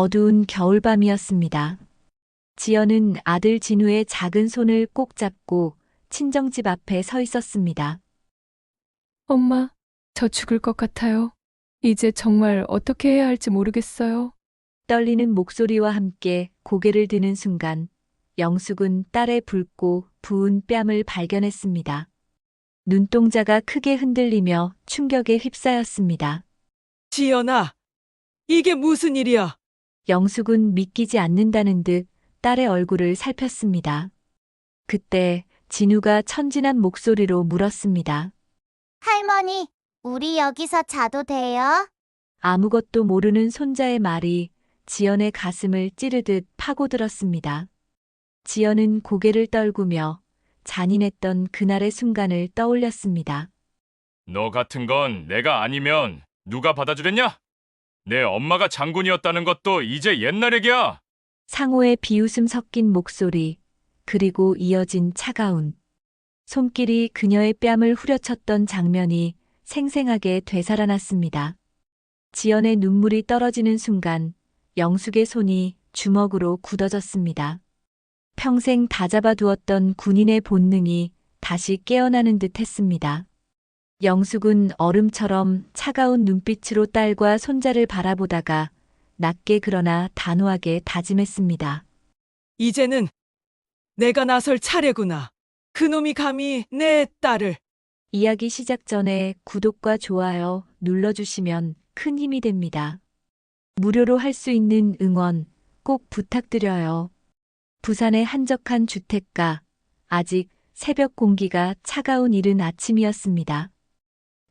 어두운 겨울밤이었습니다. 지연은 아들 진우의 작은 손을 꼭 잡고 친정집 앞에 서 있었습니다. 엄마, 저 죽을 것 같아요. 이제 정말 어떻게 해야 할지 모르겠어요. 떨리는 목소리와 함께 고개를 드는 순간 영숙은 딸의 붉고 부은 뺨을 발견했습니다. 눈동자가 크게 흔들리며 충격에 휩싸였습니다. 지연아, 이게 무슨 일이야? 영숙은 믿기지 않는다는 듯 딸의 얼굴을 살폈습니다. 그때 진우가 천진한 목소리로 물었습니다. 할머니, 우리 여기서 자도 돼요? 아무것도 모르는 손자의 말이 지연의 가슴을 찌르듯 파고들었습니다. 지연은 고개를 떨구며 잔인했던 그날의 순간을 떠올렸습니다. 너 같은 건 내가 아니면 누가 받아주겠냐? 내 엄마가 장군이었다는 것도 이제 옛날 얘기야. 상호의 비웃음 섞인 목소리, 그리고 이어진 차가운 손길이 그녀의 뺨을 후려쳤던 장면이 생생하게 되살아났습니다. 지연의 눈물이 떨어지는 순간 영숙의 손이 주먹으로 굳어졌습니다. 평생 다잡아두었던 군인의 본능이 다시 깨어나는 듯 했습니다. 영숙은 얼음처럼 차가운 눈빛으로 딸과 손자를 바라보다가 낮게 그러나 단호하게 다짐했습니다. 이제는 내가 나설 차례구나. 그놈이 감히 내 딸을. 이야기 시작 전에 구독과 좋아요 눌러주시면 큰 힘이 됩니다. 무료로 할 수 있는 응원 꼭 부탁드려요. 부산의 한적한 주택가, 아직 새벽 공기가 차가운 이른 아침이었습니다.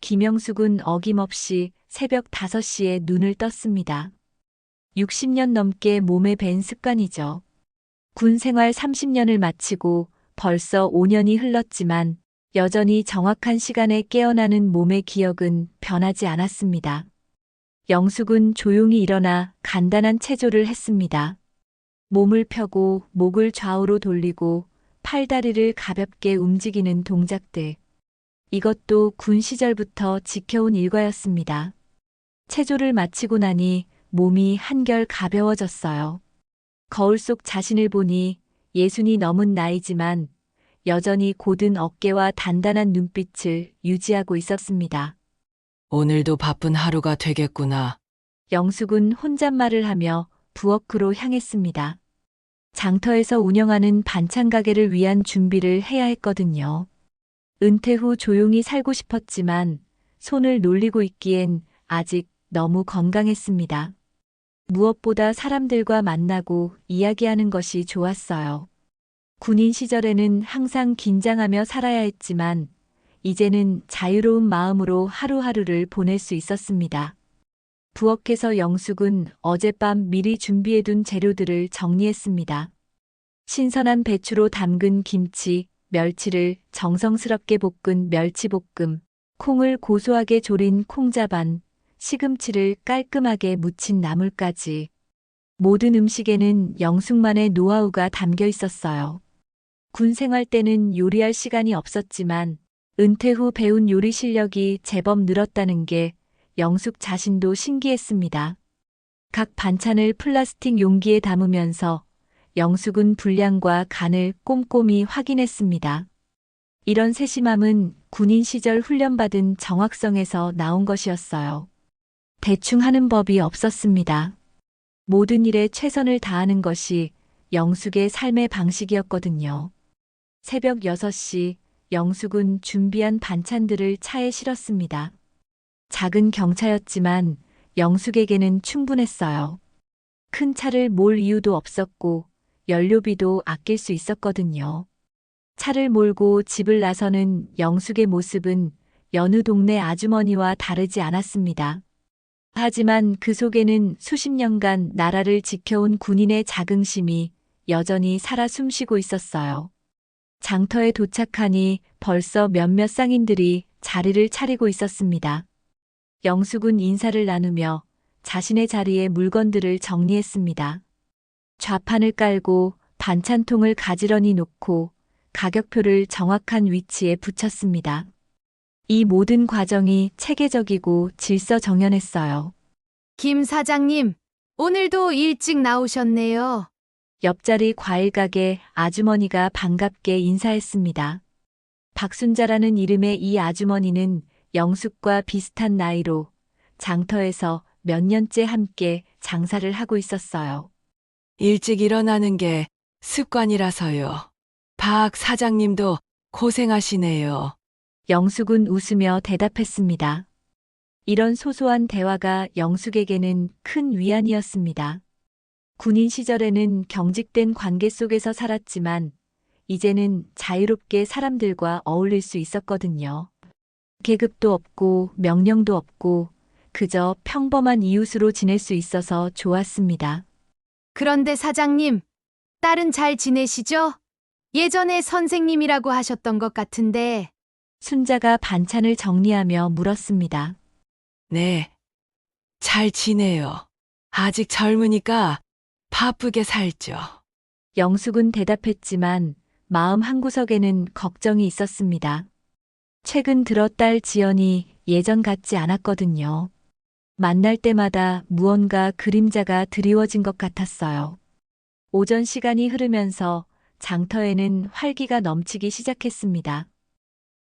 김영숙은 어김없이 새벽 5시에 눈을 떴습니다. 60년 넘게 몸에 밴 습관이죠. 군 생활 30년을 마치고 벌써 5년이 흘렀지만 여전히 정확한 시간에 깨어나는 몸의 기억은 변하지 않았습니다. 영숙은 조용히 일어나 간단한 체조를 했습니다. 몸을 펴고 목을 좌우로 돌리고 팔다리를 가볍게 움직이는 동작들. 이것도 군 시절부터 지켜온 일과였습니다. 체조를 마치고 나니 몸이 한결 가벼워졌어요. 거울 속 자신을 보니 60이 넘은 나이지만 여전히 곧은 어깨와 단단한 눈빛을 유지하고 있었습니다. 오늘도 바쁜 하루가 되겠구나. 영숙은 혼잣말을 하며 부엌으로 향했습니다. 장터에서 운영하는 반찬 가게를 위한 준비를 해야 했거든요. 은퇴 후 조용히 살고 싶었지만 손을 놀리고 있기엔 아직 너무 건강했습니다. 무엇보다 사람들과 만나고 이야기하는 것이 좋았어요. 군인 시절에는 항상 긴장하며 살아야 했지만 이제는 자유로운 마음으로 하루하루를 보낼 수 있었습니다. 부엌에서 영숙은 어젯밤 미리 준비해둔 재료들을 정리했습니다. 신선한 배추로 담근 김치, 멸치를 정성스럽게 볶은 멸치볶음, 콩을 고소하게 졸인 콩자반, 시금치를 깔끔하게 무친 나물까지. 모든 음식에는 영숙만의 노하우가 담겨 있었어요. 군 생활 때는 요리할 시간이 없었지만 은퇴 후 배운 요리 실력이 제법 늘었다는 게 영숙 자신도 신기했습니다. 각 반찬을 플라스틱 용기에 담으면서 영숙은 분량과 간을 꼼꼼히 확인했습니다. 이런 세심함은 군인 시절 훈련받은 정확성에서 나온 것이었어요. 대충 하는 법이 없었습니다. 모든 일에 최선을 다하는 것이 영숙의 삶의 방식이었거든요. 새벽 6시 영숙은 준비한 반찬들을 차에 실었습니다. 작은 경차였지만 영숙에게는 충분했어요. 큰 차를 몰 이유도 없었고 연료비도 아낄 수 있었거든요. 차를 몰고 집을 나서는 영숙의 모습은 여느 동네 아주머니와 다르지 않았습니다. 하지만 그 속에는 수십 년간 나라를 지켜온 군인의 자긍심이 여전히 살아 숨쉬고 있었어요. 장터에 도착하니 벌써 몇몇 상인들이 자리를 차리고 있었습니다. 영숙은 인사를 나누며 자신의 자리에 물건들을 정리했습니다. 좌판을 깔고 반찬통을 가지런히 놓고 가격표를 정확한 위치에 붙였습니다. 이 모든 과정이 체계적이고 질서정연했어요. 김 사장님, 오늘도 일찍 나오셨네요. 옆자리 과일 가게 아주머니가 반갑게 인사했습니다. 박순자라는 이름의 이 아주머니는 영숙과 비슷한 나이로 장터에서 몇 년째 함께 장사를 하고 있었어요. 일찍 일어나는 게 습관이라서요. 박 사장님도 고생하시네요. 영숙은 웃으며 대답했습니다. 이런 소소한 대화가 영숙에게는 큰 위안이었습니다. 군인 시절에는 경직된 관계 속에서 살았지만 이제는 자유롭게 사람들과 어울릴 수 있었거든요. 계급도 없고 명령도 없고 그저 평범한 이웃으로 지낼 수 있어서 좋았습니다. 그런데 사장님, 딸은 잘 지내시죠? 예전에 선생님이라고 하셨던 것 같은데. 순자가 반찬을 정리하며 물었습니다. 네, 잘 지내요. 아직 젊으니까 바쁘게 살죠. 영숙은 대답했지만 마음 한구석에는 걱정이 있었습니다. 최근 들어 딸 지연이 예전 같지 않았거든요. 만날 때마다 무언가 그림자가 드리워진 것 같았어요. 오전 시간이 흐르면서 장터에는 활기가 넘치기 시작했습니다.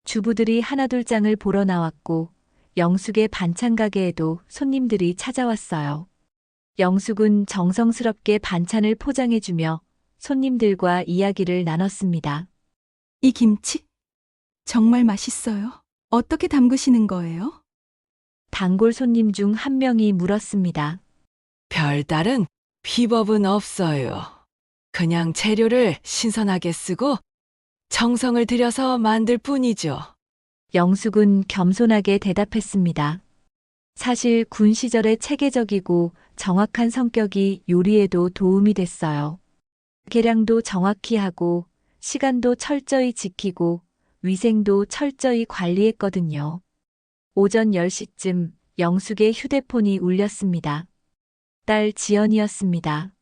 주부들이 하나둘장을 보러 나왔고 영숙의 반찬 가게에도 손님들이 찾아왔어요. 영숙은 정성스럽게 반찬을 포장해주며 손님들과 이야기를 나눴습니다. 이 김치? 정말 맛있어요. 어떻게 담그시는 거예요? 단골 손님 중 한 명이 물었습니다. 별다른 비법은 없어요. 그냥 재료를 신선하게 쓰고 정성을 들여서 만들 뿐이죠. 영숙은 겸손하게 대답했습니다. 사실 군 시절의 체계적이고 정확한 성격이 요리에도 도움이 됐어요. 계량도 정확히 하고 시간도 철저히 지키고 위생도 철저히 관리했거든요. 오전 10시쯤 영숙의 휴대폰이 울렸습니다. 딸 지연이었습니다.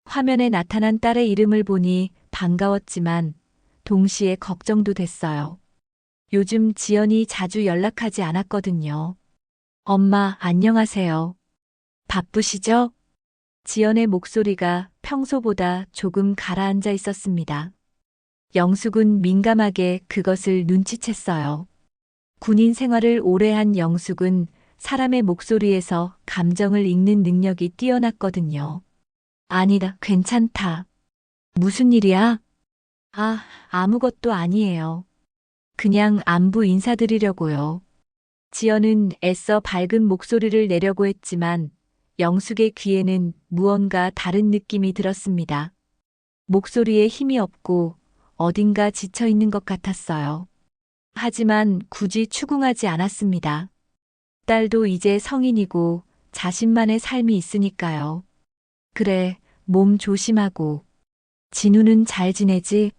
화면에 나타난 딸의 이름을 보니 반가웠지만 동시에 걱정도 됐어요. 요즘 지연이 자주 연락하지 않았거든요. 엄마, 안녕하세요. 바쁘시죠? 지연의 목소리가 평소보다 조금 가라앉아 있었습니다. 영숙은 민감하게 그것을 눈치챘어요. 군인 생활을 오래 한 영숙은 사람의 목소리에서 감정을 읽는 능력이 뛰어났거든요. 아니다, 괜찮다. 무슨 일이야? 아무것도 아니에요. 그냥 안부 인사드리려고요. 지연은 애써 밝은 목소리를 내려고 했지만 영숙의 귀에는 무언가 다른 느낌이 들었습니다. 목소리에 힘이 없고 어딘가 지쳐 있는 것 같았어요. 하지만 굳이 추궁하지 않았습니다. 딸도 이제 성인이고 자신만의 삶이 있으니까요. 그래, 몸 조심하고. 진우는 잘 지내지?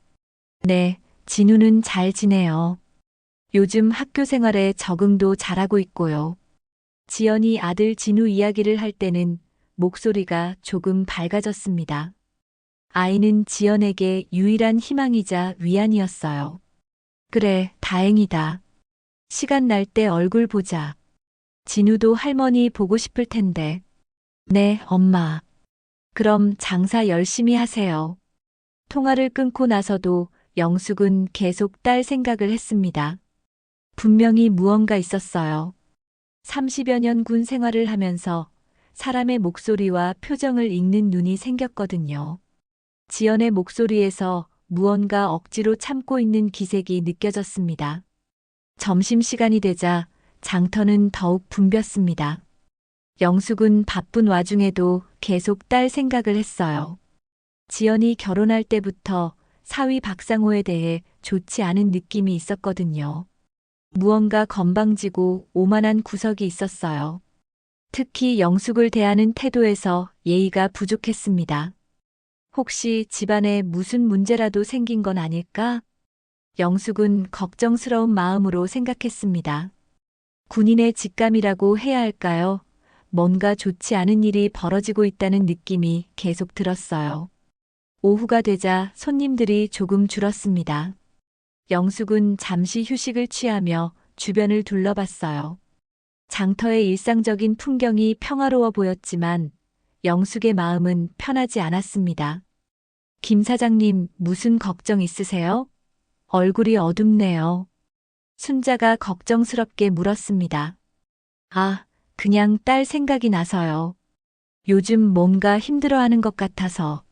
네, 진우는 잘 지내요. 요즘 학교 생활에 적응도 잘하고 있고요. 지연이 아들 진우 이야기를 할 때는 목소리가 조금 밝아졌습니다. 아이는 지연에게 유일한 희망이자 위안이었어요. 그래, 다행이다. 시간 날 때 얼굴 보자. 진우도 할머니 보고 싶을 텐데. 네, 엄마. 그럼 장사 열심히 하세요. 통화를 끊고 나서도 영숙은 계속 딸 생각을 했습니다. 분명히 무언가 있었어요. 30여 년 군 생활을 하면서 사람의 목소리와 표정을 읽는 눈이 생겼거든요. 지연의 목소리에서 무언가 억지로 참고 있는 기색이 느껴졌습니다. 점심시간이 되자 장터는 더욱 붐볐습니다. 영숙은 바쁜 와중에도 계속 딸 생각을 했어요. 지연이 결혼할 때부터 사위 박상호에 대해 좋지 않은 느낌이 있었거든요. 무언가 건방지고 오만한 구석이 있었어요. 특히 영숙을 대하는 태도에서 예의가 부족했습니다. 혹시 집안에 무슨 문제라도 생긴 건 아닐까? 영숙은 걱정스러운 마음으로 생각했습니다. 군인의 직감이라고 해야 할까요? 뭔가 좋지 않은 일이 벌어지고 있다는 느낌이 계속 들었어요. 오후가 되자 손님들이 조금 줄었습니다. 영숙은 잠시 휴식을 취하며 주변을 둘러봤어요. 장터의 일상적인 풍경이 평화로워 보였지만 영숙의 마음은 편하지 않았습니다. 김 사장님, 무슨 걱정 있으세요? 얼굴이 어둡네요. 순자가 걱정스럽게 물었습니다. 아, 그냥 딸 생각이 나서요. 요즘 뭔가 힘들어하는 것 같아서.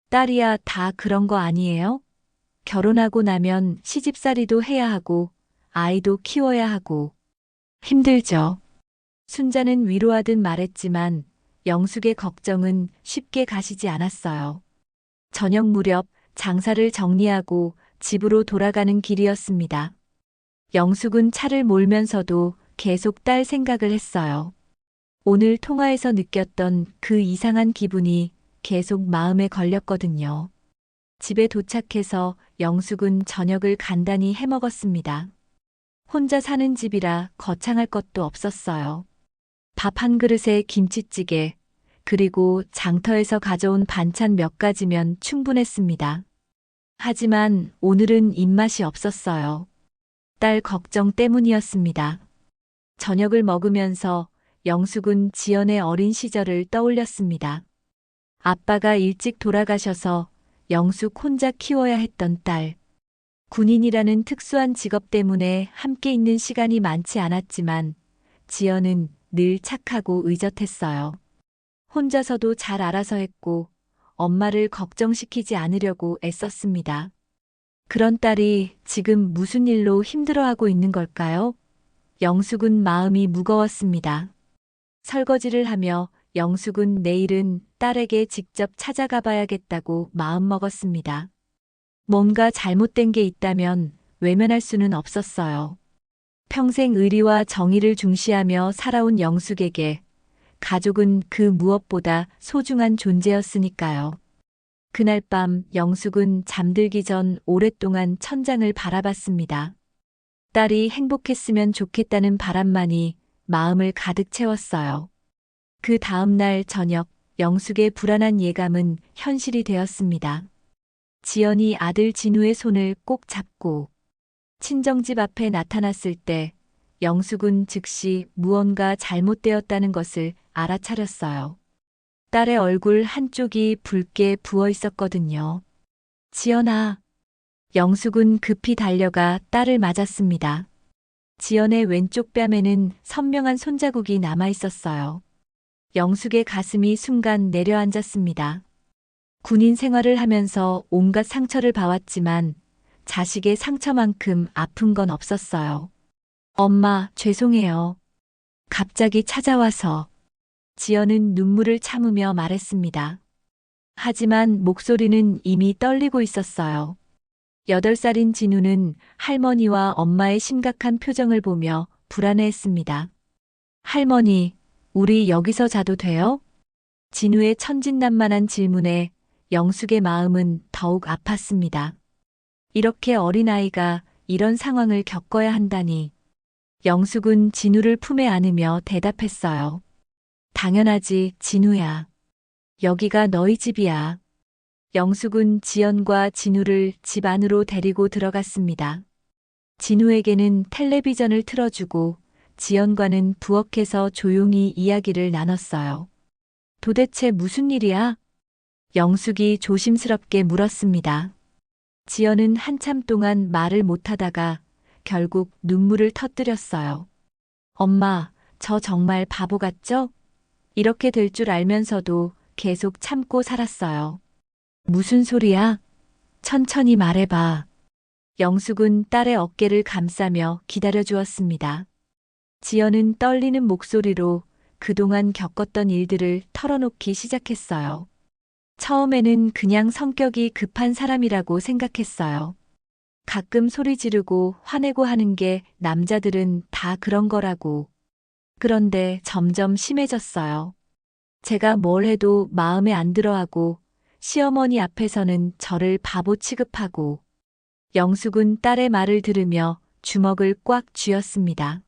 딸이야 다 그런 거 아니에요? 결혼하고 나면 시집살이도 해야 하고, 아이도 키워야 하고. 힘들죠. 순자는 위로하듯 말했지만 영숙의 걱정은 쉽게 가시지 않았어요. 저녁 무렵 장사를 정리하고 집으로 돌아가는 길이었습니다. 영숙은 차를 몰면서도 계속 딸 생각을 했어요. 오늘 통화에서 느꼈던 그 이상한 기분이 계속 마음에 걸렸거든요. 집에 도착해서 영숙은 저녁을 간단히 해먹었습니다. 혼자 사는 집이라 거창할 것도 없었어요. 밥 한 그릇에 김치찌개, 그리고 장터에서 가져온 반찬 몇 가지면 충분했습니다. 하지만 오늘은 입맛이 없었어요. 딸 걱정 때문이었습니다. 저녁을 먹으면서 영숙은 지연의 어린 시절을 떠올렸습니다. 아빠가 일찍 돌아가셔서 영숙 혼자 키워야 했던 딸. 군인이라는 특수한 직업 때문에 함께 있는 시간이 많지 않았지만 지연은 늘 착하고 의젓했어요. 혼자서도 잘 알아서 했고 엄마를 걱정시키지 않으려고 애썼습니다. 그런 딸이 지금 무슨 일로 힘들어하고 있는 걸까요? 영숙은 마음이 무거웠습니다. 설거지를 하며 영숙은 내일은 딸에게 직접 찾아가 봐야겠다고 마음먹었습니다. 뭔가 잘못된 게 있다면 외면할 수는 없었어요. 평생 의리와 정의를 중시하며 살아온 영숙에게 가족은 그 무엇보다 소중한 존재였으니까요. 그날 밤 영숙은 잠들기 전 오랫동안 천장을 바라봤습니다. 딸이 행복했으면 좋겠다는 바람만이 마음을 가득 채웠어요. 그 다음 날 저녁, 영숙의 불안한 예감은 현실이 되었습니다. 지연이 아들 진우의 손을 꼭 잡고 친정집 앞에 나타났을 때 영숙은 즉시 무언가 잘못되었다는 것을 알아차렸어요. 딸의 얼굴 한쪽이 붉게 부어 있었거든요. 지연아. 영숙은 급히 달려가 딸을 맞았습니다. 지연의 왼쪽 뺨에는 선명한 손자국이 남아 있었어요. 영숙의 가슴이 순간 내려앉았습니다. 군인 생활을 하면서 온갖 상처를 봐왔지만 자식의 상처만큼 아픈 건 없었어요. 엄마, 죄송해요. 갑자기 찾아와서. 지연은 눈물을 참으며 말했습니다. 하지만 목소리는 이미 떨리고 있었어요. 8살인 진우는 할머니와 엄마의 심각한 표정을 보며 불안해했습니다. 할머니, 우리 여기서 자도 돼요? 진우의 천진난만한 질문에 영숙의 마음은 더욱 아팠습니다. 이렇게 어린아이가 이런 상황을 겪어야 한다니. 영숙은 진우를 품에 안으며 대답했어요. 당연하지, 진우야. 여기가 너희 집이야. 영숙은 지연과 진우를 집 안으로 데리고 들어갔습니다. 진우에게는 텔레비전을 틀어주고 지연과는 부엌에서 조용히 이야기를 나눴어요. 도대체 무슨 일이야? 영숙이 조심스럽게 물었습니다. 지연은 한참 동안 말을 못하다가 결국 눈물을 터뜨렸어요. 엄마, 저 정말 바보 같죠? 이렇게 될 줄 알면서도 계속 참고 살았어요. 무슨 소리야? 천천히 말해봐. 영숙은 딸의 어깨를 감싸며 기다려주었습니다. 지연은 떨리는 목소리로 그동안 겪었던 일들을 털어놓기 시작했어요. 처음에는 그냥 성격이 급한 사람이라고 생각했어요. 가끔 소리 지르고 화내고 하는 게 남자들은 다 그런 거라고. 그런데 점점 심해졌어요. 제가 뭘 해도 마음에 안 들어하고 시어머니 앞에서는 저를 바보 취급하고. 영숙은 딸의 말을 들으며 주먹을 꽉 쥐었습니다.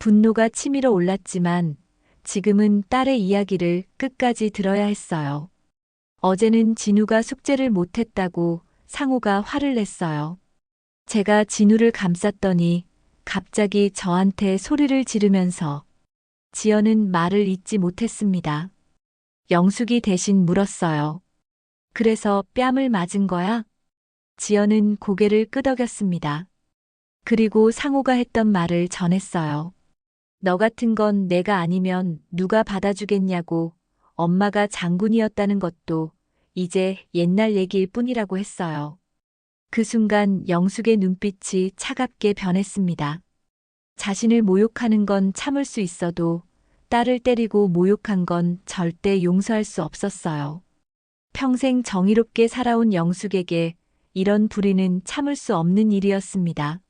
분노가 치밀어 올랐지만 지금은 딸의 이야기를 끝까지 들어야 했어요. 어제는 진우가 숙제를 못했다고 상우가 화를 냈어요. 제가 진우를 감쌌더니 갑자기 저한테 소리를 지르면서. 지연은 말을 잇지 못했습니다. 영숙이 대신 물었어요. 그래서 뺨을 맞은 거야? 지연은 고개를 끄덕였습니다. 그리고 상호가 했던 말을 전했어요. 너 같은 건 내가 아니면 누가 받아주겠냐고, 엄마가 장군이었다는 것도 이제 옛날 얘기일 뿐이라고 했어요. 그 순간 영숙의 눈빛이 차갑게 변했습니다. 자신을 모욕하는 건 참을 수 있어도 딸을 때리고 모욕한 건 절대 용서할 수 없었어요. 평생 정의롭게 살아온 영숙에게 이런 불의는 참을 수 없는 일이었습니다.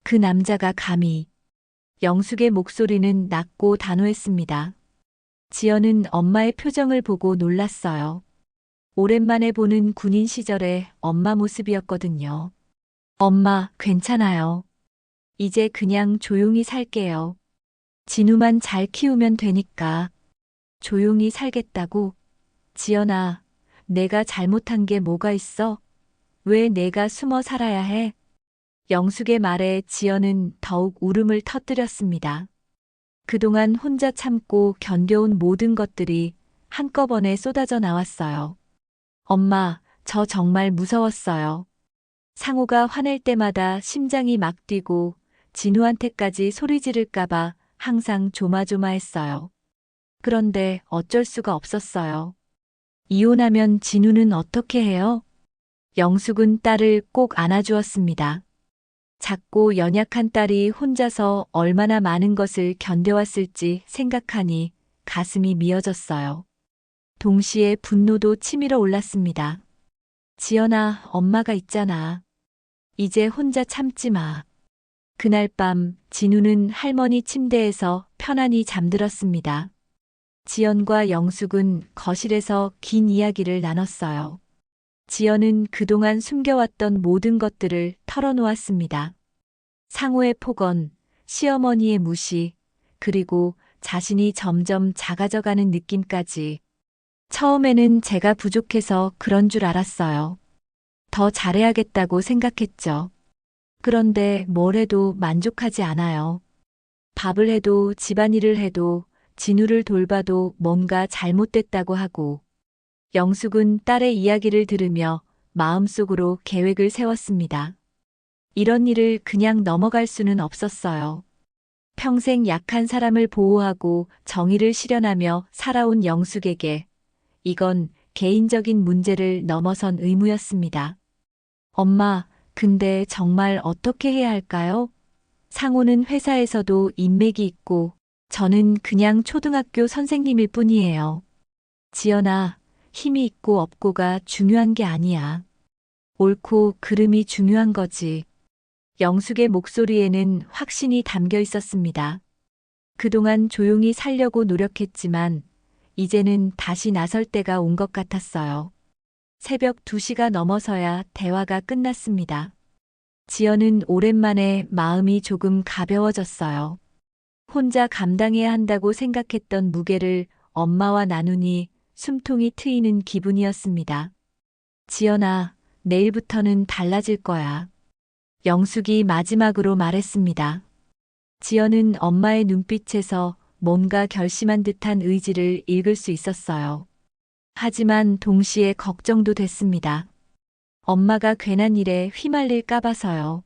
그 남자가 감히. 영숙의 목소리는 낮고 단호했습니다. 지연은 엄마의 표정을 보고 놀랐어요. 오랜만에 보는 군인 시절의 엄마 모습이었거든요. 엄마, 괜찮아요. 이제 그냥 조용히 살게요. 진우만 잘 키우면 되니까. 조용히 살겠다고? 지연아, 내가 잘못한 게 뭐가 있어? 왜 내가 숨어 살아야 해? 영숙의 말에 지연은 더욱 울음을 터뜨렸습니다. 그동안 혼자 참고 견뎌온 모든 것들이 한꺼번에 쏟아져 나왔어요. 엄마, 저 정말 무서웠어요. 상호가 화낼 때마다 심장이 막 뛰고 진우한테까지 소리 지를까봐 항상 조마조마했어요. 그런데 어쩔 수가 없었어요. 이혼하면 진우는 어떻게 해요? 영숙은 딸을 꼭 안아주었습니다. 작고 연약한 딸이 혼자서 얼마나 많은 것을 견뎌왔을지 생각하니 가슴이 미어졌어요. 동시에 분노도 치밀어 올랐습니다. 지연아, 엄마가 있잖아. 이제 혼자 참지 마. 그날 밤 진우는 할머니 침대에서 편안히 잠들었습니다. 지연과 영숙은 거실에서 긴 이야기를 나눴어요. 지연은 그동안 숨겨왔던 모든 것들을 털어놓았습니다. 상호의 폭언, 시어머니의 무시, 그리고 자신이 점점 작아져가는 느낌까지. 처음에는 제가 부족해서 그런 줄 알았어요. 더 잘해야겠다고 생각했죠. 그런데 뭘 해도 만족하지 않아요. 밥을 해도 집안일을 해도 진우를 돌봐도 뭔가 잘못됐다고 하고. 영숙은 딸의 이야기를 들으며 마음속으로 계획을 세웠습니다. 이런 일을 그냥 넘어갈 수는 없었어요. 평생 약한 사람을 보호하고 정의를 실현하며 살아온 영숙에게 이건 개인적인 문제를 넘어선 의무였습니다. 엄마, 근데 정말 어떻게 해야 할까요? 상호는 회사에서도 인맥이 있고 저는 그냥 초등학교 선생님일 뿐이에요. 지연아, 힘이 있고 없고가 중요한 게 아니야. 옳고 그름이 중요한 거지. 영숙의 목소리에는 확신이 담겨 있었습니다. 그동안 조용히 살려고 노력했지만 이제는 다시 나설 때가 온 것 같았어요. 새벽 2시가 넘어서야 대화가 끝났습니다. 지연은 오랜만에 마음이 조금 가벼워졌어요. 혼자 감당해야 한다고 생각했던 무게를 엄마와 나누니 숨통이 트이는 기분이었습니다. 지연아, 내일부터는 달라질 거야. 영숙이 마지막으로 말했습니다. 지연은 엄마의 눈빛에서 뭔가 결심한 듯한 의지를 읽을 수 있었어요. 하지만 동시에 걱정도 됐습니다. 엄마가 괜한 일에 휘말릴까 봐서요.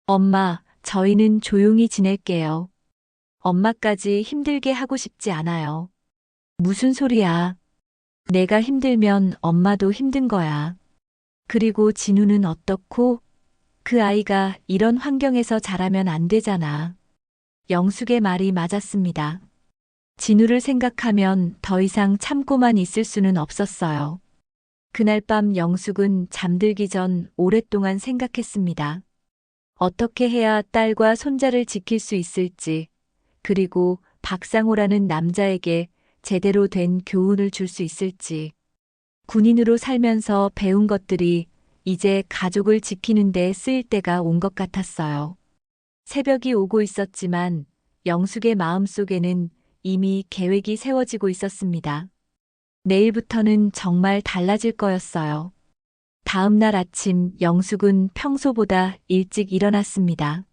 엄마, 저희는 조용히 지낼게요. 엄마까지 힘들게 하고 싶지 않아요. 무슨 소리야. 내가 힘들면 엄마도 힘든 거야. 그리고 진우는 어떻고? 그 아이가 이런 환경에서 자라면 안 되잖아. 영숙의 말이 맞았습니다. 진우를 생각하면 더 이상 참고만 있을 수는 없었어요. 그날 밤 영숙은 잠들기 전 오랫동안 생각했습니다. 어떻게 해야 딸과 손자를 지킬 수 있을지, 그리고 박상호라는 남자에게 제대로 된 교훈을 줄 수 있을지. 군인으로 살면서 배운 것들이 이제 가족을 지키는 데 쓰일 때가 온 것 같았어요. 새벽이 오고 있었지만 영숙의 마음속에는 이미 계획이 세워지고 있었습니다. 내일부터는 정말 달라질 거였어요. 다음 날 아침 영숙은 평소보다 일찍 일어났습니다.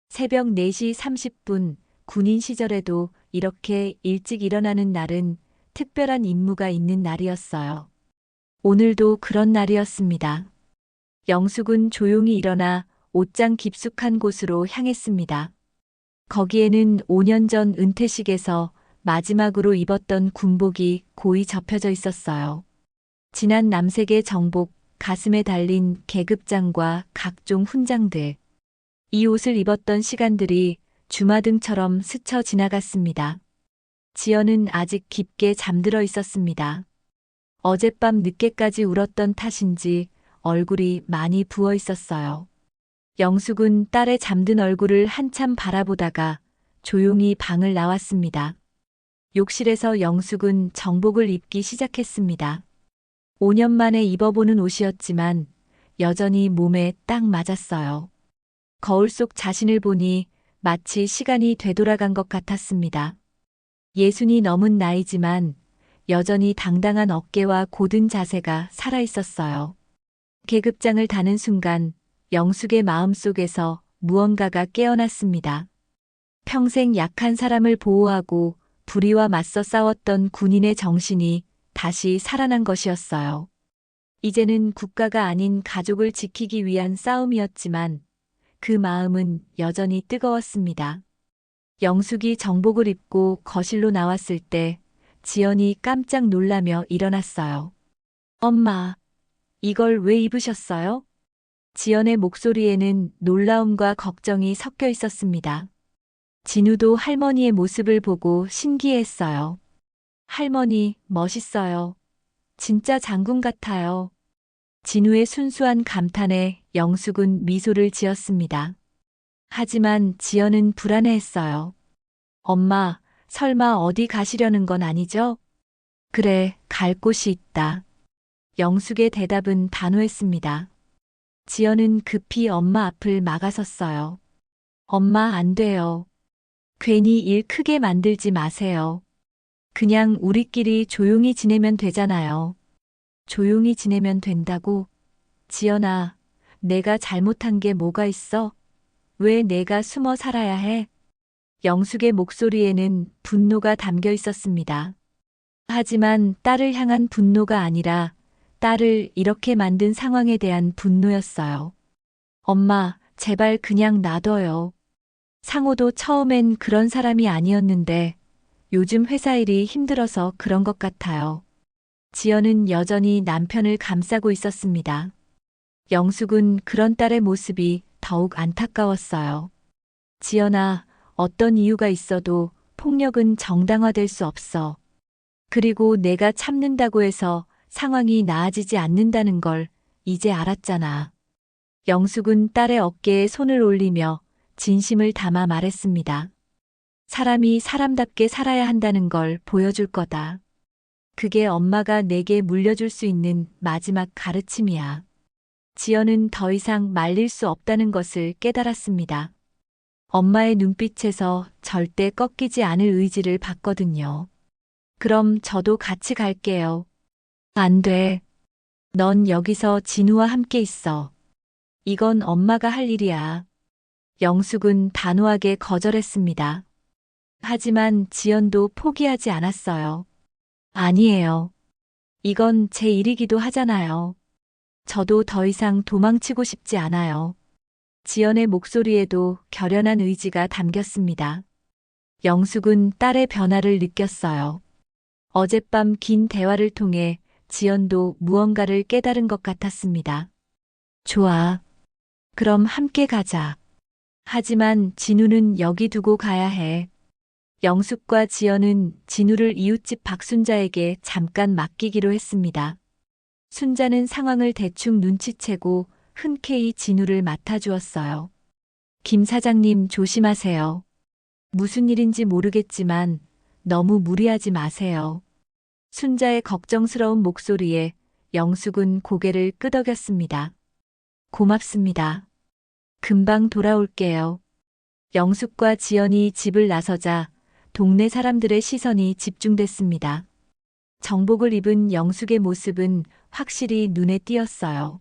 새벽 4시 30분, 군인 시절에도 이렇게 일찍 일어나는 날은 특별한 임무가 있는 날이었어요. 오늘도 그런 날이었습니다. 영숙은 조용히 일어나 옷장 깊숙한 곳으로 향했습니다. 거기에는 5년 전 은퇴식에서 마지막으로 입었던 군복이 고이 접혀져 있었어요. 진한 남색의 정복, 가슴에 달린 계급장과 각종 훈장들. 이 옷을 입었던 시간들이 주마등처럼 스쳐 지나갔습니다. 지연은 아직 깊게 잠들어 있었습니다. 어젯밤 늦게까지 울었던 탓인지 얼굴이 많이 부어 있었어요. 영숙은 딸의 잠든 얼굴을 한참 바라보다가 조용히 방을 나왔습니다. 욕실에서 영숙은 정복을 입기 시작했습니다. 5년 만에 입어보는 옷이었지만 여전히 몸에 딱 맞았어요. 거울 속 자신을 보니 마치 시간이 되돌아간 것 같았습니다. 60이 넘은 나이지만 여전히 당당한 어깨와 곧은 자세가 살아있었어요. 계급장을 다는 순간 영숙의 마음속에서 무언가가 깨어났습니다. 평생 약한 사람을 보호하고 불의와 맞서 싸웠던 군인의 정신이 다시 살아난 것이었어요. 이제는 국가가 아닌 가족을 지키기 위한 싸움이었지만 그 마음은 여전히 뜨거웠습니다. 영숙이 정복을 입고 거실로 나왔을 때 지연이 깜짝 놀라며 일어났어요. 엄마, 이걸 왜 입으셨어요? 지연의 목소리에는 놀라움과 걱정이 섞여 있었습니다. 진우도 할머니의 모습을 보고 신기해했어요. 할머니, 멋있어요. 진짜 장군 같아요. 진우의 순수한 감탄에 영숙은 미소를 지었습니다. 하지만 지연은 불안해했어요. 엄마, 설마 어디 가시려는 건 아니죠? 그래, 갈 곳이 있다. 영숙의 대답은 단호했습니다. 지연은 급히 엄마 앞을 막아섰어요. 엄마, 안 돼요. 괜히 일 크게 만들지 마세요. 그냥 우리끼리 조용히 지내면 되잖아요. 조용히 지내면 된다고? 지연아, 내가 잘못한 게 뭐가 있어? 왜 내가 숨어 살아야 해? 영숙의 목소리에는 분노가 담겨 있었습니다. 하지만 딸을 향한 분노가 아니라 딸을 이렇게 만든 상황에 대한 분노였어요. 엄마, 제발 그냥 놔둬요. 상호도 처음엔 그런 사람이 아니었는데 요즘 회사 일이 힘들어서 그런 것 같아요. 지연은 여전히 남편을 감싸고 있었습니다. 영숙은 그런 딸의 모습이 더욱 안타까웠어요. 지연아, 어떤 이유가 있어도 폭력은 정당화될 수 없어. 그리고 내가 참는다고 해서 상황이 나아지지 않는다는 걸 이제 알았잖아. 영숙은 딸의 어깨에 손을 올리며 진심을 담아 말했습니다. 사람이 사람답게 살아야 한다는 걸 보여줄 거다. 그게 엄마가 내게 물려줄 수 있는 마지막 가르침이야. 지연은 더 이상 말릴 수 없다는 것을 깨달았습니다. 엄마의 눈빛에서 절대 꺾이지 않을 의지를 봤거든요. 그럼 저도 같이 갈게요. 안 돼. 넌 여기서 진우와 함께 있어. 이건 엄마가 할 일이야. 영숙은 단호하게 거절했습니다. 하지만 지연도 포기하지 않았어요. 아니에요. 이건 제 일이기도 하잖아요. 저도 더 이상 도망치고 싶지 않아요. 지연의 목소리에도 결연한 의지가 담겼습니다. 영숙은 딸의 변화를 느꼈어요. 어젯밤 긴 대화를 통해 지연도 무언가를 깨달은 것 같았습니다. 좋아. 그럼 함께 가자. 하지만 진우는 여기 두고 가야 해. 영숙과 지연은 진우를 이웃집 박순자에게 잠깐 맡기기로 했습니다. 순자는 상황을 대충 눈치채고 흔쾌히 진우를 맡아주었어요. 김 사장님 조심하세요. 무슨 일인지 모르겠지만 너무 무리하지 마세요. 순자의 걱정스러운 목소리에 영숙은 고개를 끄덕였습니다. 고맙습니다. 금방 돌아올게요. 영숙과 지연이 집을 나서자 동네 사람들의 시선이 집중됐습니다. 정복을 입은 영숙의 모습은 확실히 눈에 띄었어요.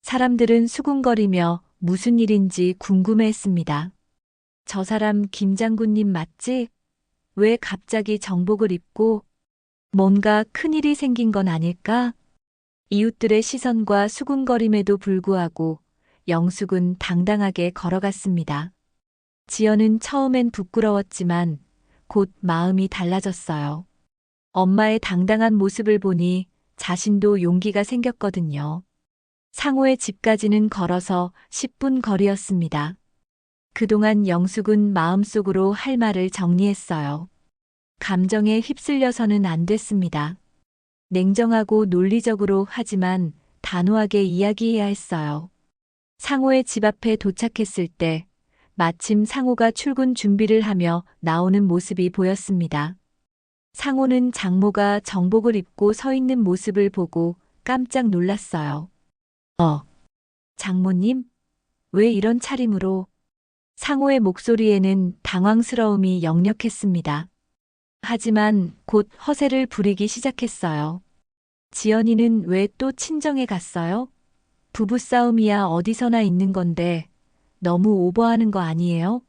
사람들은 수군거리며 무슨 일인지 궁금해했습니다. 저 사람 김 장군님 맞지? 왜 갑자기 정복을 입고? 뭔가 큰일이 생긴 건 아닐까? 이웃들의 시선과 수군거림에도 불구하고 영숙은 당당하게 걸어갔습니다. 지연은 처음엔 부끄러웠지만 곧 마음이 달라졌어요. 엄마의 당당한 모습을 보니 자신도 용기가 생겼거든요. 상호의 집까지는 걸어서 10분 거리였습니다. 그동안 영숙은 마음속으로 할 말을 정리했어요. 감정에 휩쓸려서는 안 됐습니다. 냉정하고 논리적으로 하지만 단호하게 이야기해야 했어요. 상호의 집 앞에 도착했을 때 마침 상호가 출근 준비를 하며 나오는 모습이 보였습니다. 상호는 장모가 정복을 입고 서 있는 모습을 보고 깜짝 놀랐어요. 장모님, 왜 이런 차림으로? 상호의 목소리에는 당황스러움이 역력했습니다. 하지만 곧 허세를 부리기 시작했어요. 지연이는 왜 또 친정에 갔어요? 부부싸움이야 어디서나 있는 건데 너무 오버하는 거 아니에요?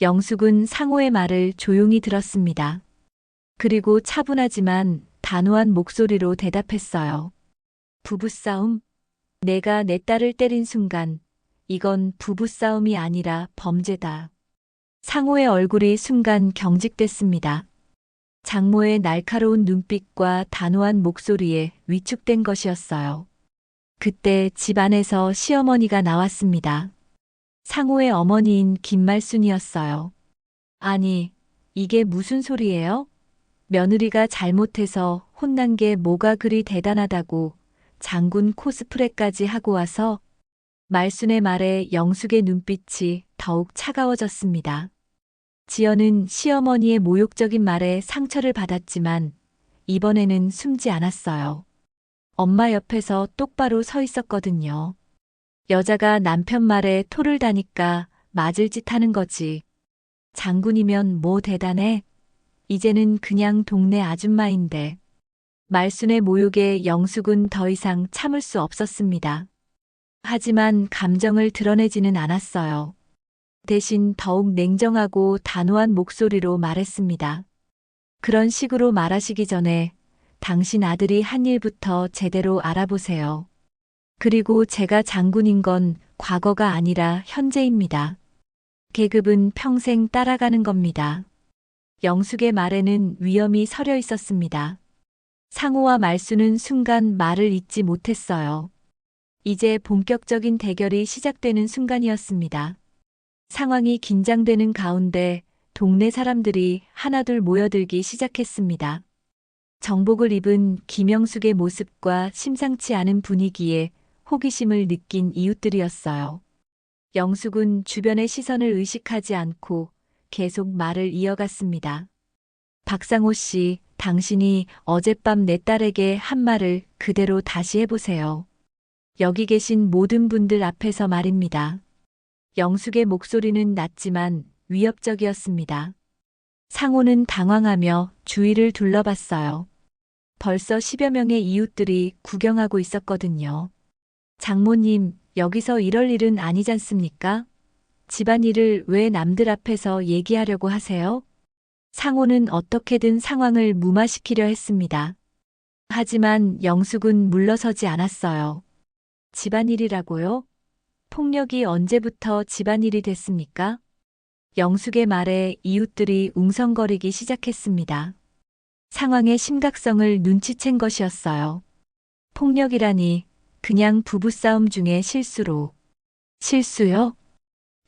영숙은 상호의 말을 조용히 들었습니다. 그리고 차분하지만 단호한 목소리로 대답했어요. 부부싸움? 내가 내 딸을 때린 순간 이건 부부싸움이 아니라 범죄다. 상호의 얼굴이 순간 경직됐습니다. 장모의 날카로운 눈빛과 단호한 목소리에 위축된 것이었어요. 그때 집 안에서 시어머니가 나왔습니다. 상호의 어머니인 김말순이었어요. 아니, 이게 무슨 소리예요? 며느리가 잘못해서 혼난 게 뭐가 그리 대단하다고 장군 코스프레까지 하고 와서. 말순의 말에 영숙의 눈빛이 더욱 차가워졌습니다. 지연은 시어머니의 모욕적인 말에 상처를 받았지만 이번에는 숨지 않았어요. 엄마 옆에서 똑바로 서 있었거든요. 여자가 남편 말에 토를 다니까 맞을 짓 하는 거지. 장군이면 뭐 대단해? 이제는 그냥 동네 아줌마인데. 말순의 모욕에 영숙은 더 이상 참을 수 없었습니다. 하지만 감정을 드러내지는 않았어요. 대신 더욱 냉정하고 단호한 목소리로 말했습니다. 그런 식으로 말하시기 전에 당신 아들이 한 일부터 제대로 알아보세요. 그리고 제가 장군인 건 과거가 아니라 현재입니다. 계급은 평생 따라가는 겁니다. 영숙의 말에는 위험이 서려 있었습니다. 상호와 말순은 순간 말을 잇지 못했어요. 이제 본격적인 대결이 시작되는 순간이었습니다. 상황이 긴장되는 가운데 동네 사람들이 하나둘 모여들기 시작했습니다. 정복을 입은 김영숙의 모습과 심상치 않은 분위기에 호기심을 느낀 이웃들이었어요. 영숙은 주변의 시선을 의식하지 않고 계속 말을 이어갔습니다. 박상호 씨, 당신이 어젯밤 내 딸에게 한 말을 그대로 다시 해보세요. 여기 계신 모든 분들 앞에서 말입니다. 영숙의 목소리는 낮지만 위협적이었습니다. 상호는 당황하며 주위를 둘러봤어요. 벌써 10여 명의 이웃들이 구경하고 있었거든요. 장모님, 여기서 이럴 일은 아니잖습니까? 집안일을 왜 남들 앞에서 얘기하려고 하세요? 상호는 어떻게든 상황을 무마시키려 했습니다. 하지만 영숙은 물러서지 않았어요. 집안일이라고요? 폭력이 언제부터 집안일이 됐습니까? 영숙의 말에 이웃들이 웅성거리기 시작했습니다. 상황의 심각성을 눈치챈 것이었어요. 폭력이라니 그냥 부부싸움 중에 실수로. 실수요?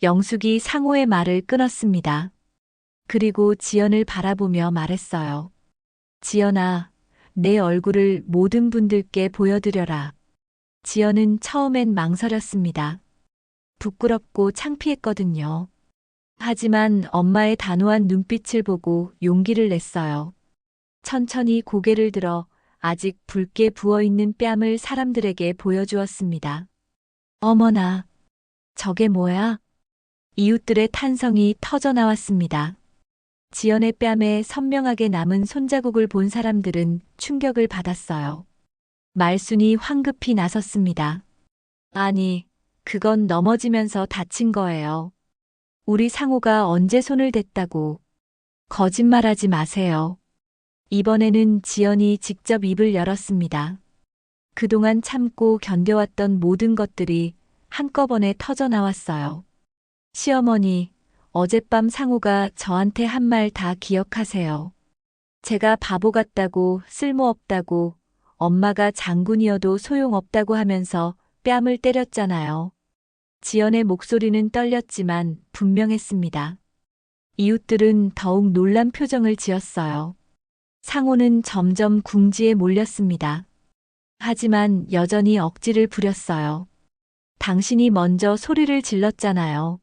영숙이 상호의 말을 끊었습니다. 그리고 지연을 바라보며 말했어요. 지연아, 내 얼굴을 모든 분들께 보여드려라. 지연은 처음엔 망설였습니다. 부끄럽고 창피했거든요. 하지만 엄마의 단호한 눈빛을 보고 용기를 냈어요. 천천히 고개를 들어 아직 붉게 부어있는 뺨을 사람들에게 보여주었습니다. 어머나, 저게 뭐야? 이웃들의 탄성이 터져나왔습니다. 지연의 뺨에 선명하게 남은 손자국을 본 사람들은 충격을 받았어요. 말순이 황급히 나섰습니다. 아니, 그건 넘어지면서 다친 거예요. 우리 상호가 언제 손을 댔다고. 거짓말하지 마세요. 이번에는 지연이 직접 입을 열었습니다. 그동안 참고 견뎌왔던 모든 것들이 한꺼번에 터져 나왔어요. 시어머니, 어젯밤 상우가 저한테 한 말 다 기억하세요. 제가 바보 같다고, 쓸모없다고, 엄마가 장군이어도 소용없다고 하면서 뺨을 때렸잖아요. 지연의 목소리는 떨렸지만 분명했습니다. 이웃들은 더욱 놀란 표정을 지었어요. 상호는 점점 궁지에 몰렸습니다. 하지만 여전히 억지를 부렸어요. 당신이 먼저 소리를 질렀잖아요.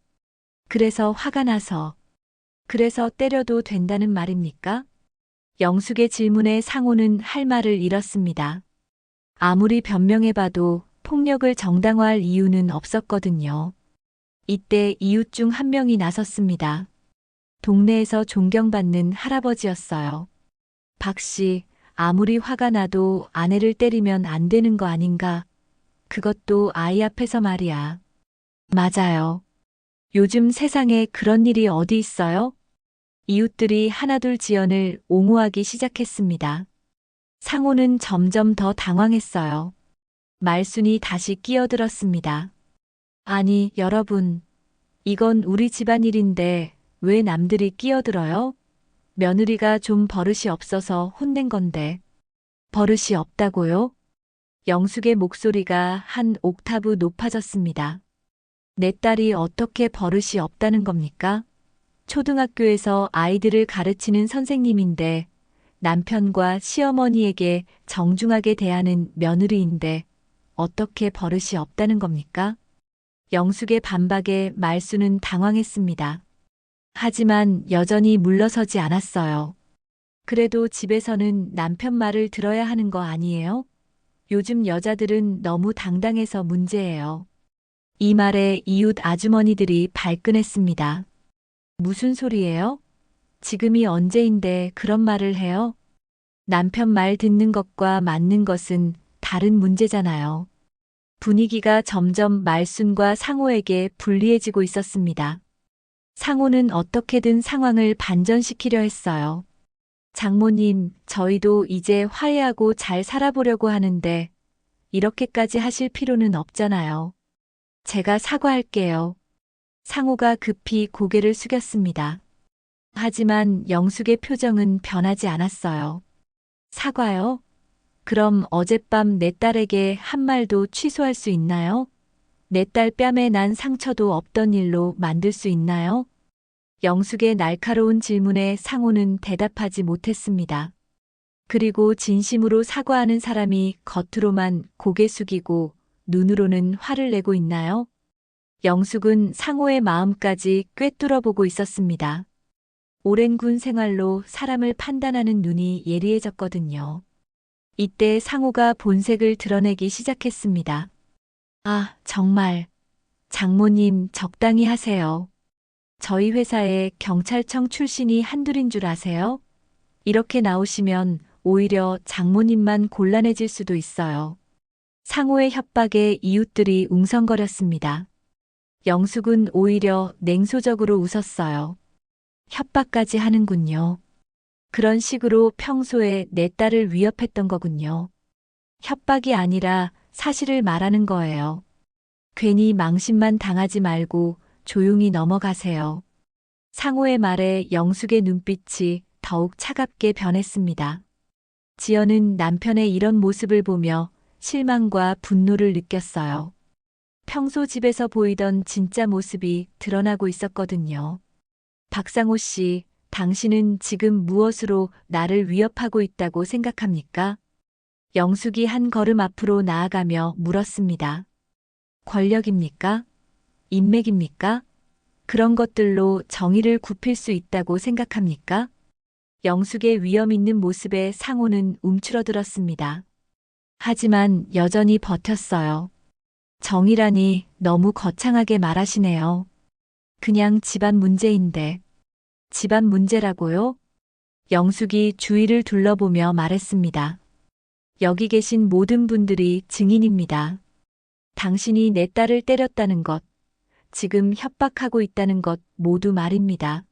그래서 화가 나서. 그래서 때려도 된다는 말입니까? 영숙의 질문에 상호는 할 말을 잃었습니다. 아무리 변명해봐도 폭력을 정당화할 이유는 없었거든요. 이때 이웃 중 한 명이 나섰습니다. 동네에서 존경받는 할아버지였어요. 박 씨, 아무리 화가 나도 아내를 때리면 안 되는 거 아닌가? 그것도 아이 앞에서 말이야. 맞아요. 요즘 세상에 그런 일이 어디 있어요? 이웃들이 하나둘 지연을 옹호하기 시작했습니다. 상호는 점점 더 당황했어요. 말순이 다시 끼어들었습니다. 아니, 여러분. 이건 우리 집안일인데 왜 남들이 끼어들어요? 며느리가 좀 버릇이 없어서 혼낸 건데. 버릇이 없다고요? 영숙의 목소리가 한 옥타브 높아졌습니다. 내 딸이 어떻게 버릇이 없다는 겁니까? 초등학교에서 아이들을 가르치는 선생님인데 남편과 시어머니에게 정중하게 대하는 며느리인데 어떻게 버릇이 없다는 겁니까? 영숙의 반박에 말수는 당황했습니다. 하지만 여전히 물러서지 않았어요. 그래도 집에서는 남편 말을 들어야 하는 거 아니에요? 요즘 여자들은 너무 당당해서 문제예요. 이 말에 이웃 아주머니들이 발끈했습니다. 무슨 소리예요? 지금이 언제인데 그런 말을 해요? 남편 말 듣는 것과 맞는 것은 다른 문제잖아요. 분위기가 점점 말순과 상호에게 불리해지고 있었습니다. 상호는 어떻게든 상황을 반전시키려 했어요. 장모님, 저희도 이제 화해하고 잘 살아보려고 하는데 이렇게까지 하실 필요는 없잖아요. 제가 사과할게요. 상호가 급히 고개를 숙였습니다. 하지만 영숙의 표정은 변하지 않았어요. 사과요? 그럼 어젯밤 내 딸에게 한 말도 취소할 수 있나요? 내 딸 뺨에 난 상처도 없던 일로 만들 수 있나요? 영숙의 날카로운 질문에 상호는 대답하지 못했습니다. 그리고 진심으로 사과하는 사람이 겉으로만 고개 숙이고 눈으로는 화를 내고 있나요? 영숙은 상호의 마음까지 꿰뚫어 보고 있었습니다. 오랜 군 생활로 사람을 판단하는 눈이 예리해졌거든요. 이때 상호가 본색을 드러내기 시작했습니다. 아, 정말. 장모님, 적당히 하세요. 저희 회사에 경찰청 출신이 한둘인 줄 아세요? 이렇게 나오시면 오히려 장모님만 곤란해질 수도 있어요. 상호의 협박에 이웃들이 웅성거렸습니다. 영숙은 오히려 냉소적으로 웃었어요. 협박까지 하는군요. 그런 식으로 평소에 내 딸을 위협했던 거군요. 협박이 아니라 사실을 말하는 거예요. 괜히 망신만 당하지 말고 조용히 넘어가세요. 상호의 말에 영숙의 눈빛이 더욱 차갑게 변했습니다. 지연은 남편의 이런 모습을 보며 실망과 분노를 느꼈어요. 평소 집에서 보이던 진짜 모습이 드러나고 있었거든요. 박상호 씨, 당신은 지금 무엇으로 나를 위협하고 있다고 생각합니까? 영숙이 한 걸음 앞으로 나아가며 물었습니다. 권력입니까? 인맥입니까? 그런 것들로 정의를 굽힐 수 있다고 생각합니까? 영숙의 위험 있는 모습에 상호는 움츠러들었습니다. 하지만 여전히 버텼어요. 정의라니 너무 거창하게 말하시네요. 그냥 집안 문제인데. 집안 문제라고요? 영숙이 주위를 둘러보며 말했습니다. 여기 계신 모든 분들이 증인입니다. 당신이 내 딸을 때렸다는 것, 지금 협박하고 있다는 것 모두 말입니다.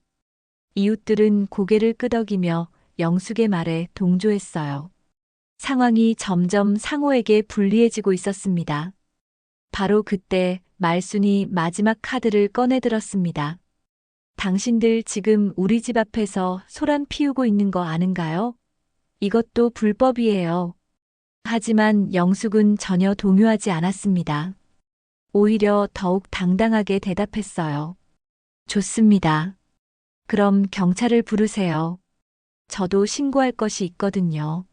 이웃들은 고개를 끄덕이며 영숙의 말에 동조했어요. 상황이 점점 상호에게 불리해지고 있었습니다. 바로 그때 말순이 마지막 카드를 꺼내들었습니다. 당신들 지금 우리 집 앞에서 소란 피우고 있는 거 아는가요? 이것도 불법이에요. 하지만 영숙은 전혀 동요하지 않았습니다. 오히려 더욱 당당하게 대답했어요. 좋습니다. 그럼 경찰을 부르세요. 저도 신고할 것이 있거든요.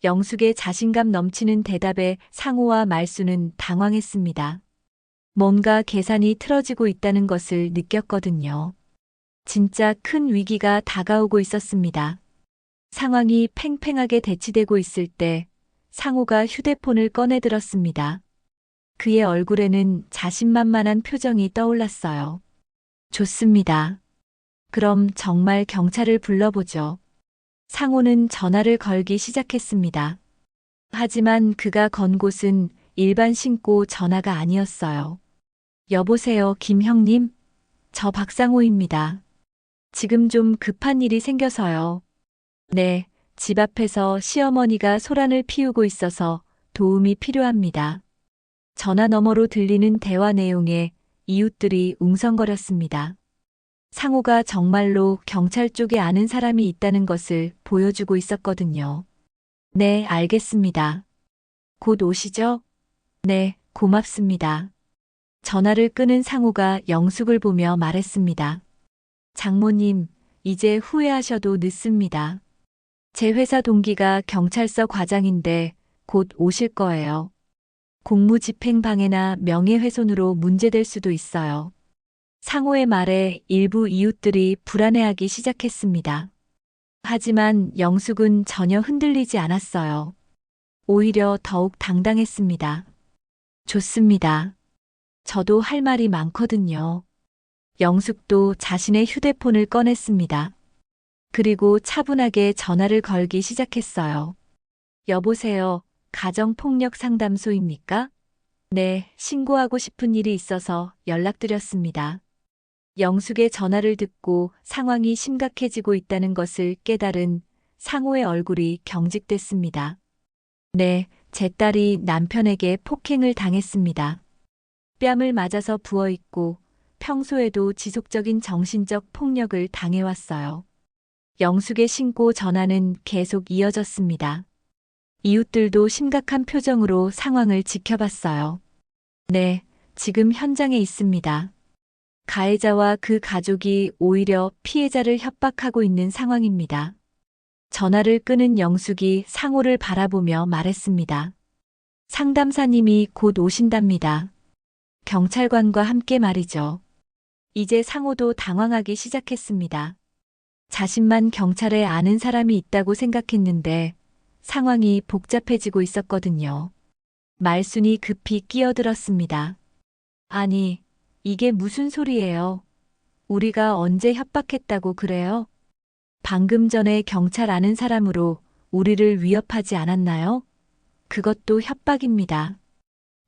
영숙의 자신감 넘치는 대답에 상호와 말순은 당황했습니다. 뭔가 계산이 틀어지고 있다는 것을 느꼈거든요. 진짜 큰 위기가 다가오고 있었습니다. 상황이 팽팽하게 대치되고 있을 때 상호가 휴대폰을 꺼내들었습니다. 그의 얼굴에는 자신만만한 표정이 떠올랐어요. 좋습니다. 그럼 정말 경찰을 불러보죠. 상호는 전화를 걸기 시작했습니다. 하지만 그가 건 곳은 일반 신고 전화가 아니었어요. 여보세요, 김 형님? 저 박상호입니다. 지금 좀 급한 일이 생겨서요. 네, 집 앞에서 시어머니가 소란을 피우고 있어서 도움이 필요합니다. 전화 너머로 들리는 대화 내용에 이웃들이 웅성거렸습니다. 상호가 정말로 경찰 쪽에 아는 사람이 있다는 것을 보여주고 있었거든요. 네, 알겠습니다. 곧 오시죠? 네, 고맙습니다. 전화를 끊은 상호가 영숙을 보며 말했습니다. 장모님, 이제 후회하셔도 늦습니다. 제 회사 동기가 경찰서 과장인데 곧 오실 거예요. 공무집행 방해나 명예훼손으로 문제될 수도 있어요. 상호의 말에 일부 이웃들이 불안해하기 시작했습니다. 하지만 영숙은 전혀 흔들리지 않았어요. 오히려 더욱 당당했습니다. 좋습니다. 저도 할 말이 많거든요. 영숙도 자신의 휴대폰을 꺼냈습니다. 그리고 차분하게 전화를 걸기 시작했어요. 여보세요, 가정폭력 상담소입니까? 네, 신고하고 싶은 일이 있어서 연락드렸습니다. 영숙의 전화를 듣고 상황이 심각해지고 있다는 것을 깨달은 상호의 얼굴이 경직됐습니다. 네, 제 딸이 남편에게 폭행을 당했습니다. 뺨을 맞아서 부어있고 평소에도 지속적인 정신적 폭력을 당해왔어요. 영숙의 신고 전화는 계속 이어졌습니다. 이웃들도 심각한 표정으로 상황을 지켜봤어요. 네, 지금 현장에 있습니다. 가해자와 그 가족이 오히려 피해자를 협박하고 있는 상황입니다. 전화를 끊은 영숙이 상호를 바라보며 말했습니다. 상담사님이 곧 오신답니다. 경찰관과 함께 말이죠. 이제 상호도 당황하기 시작했습니다. 자신만 경찰에 아는 사람이 있다고 생각했는데 상황이 복잡해지고 있었거든요. 말순이 급히 끼어들었습니다. 아니, 이게 무슨 소리예요? 우리가 언제 협박했다고 그래요? 방금 전에 경찰 아는 사람으로 우리를 위협하지 않았나요? 그것도 협박입니다.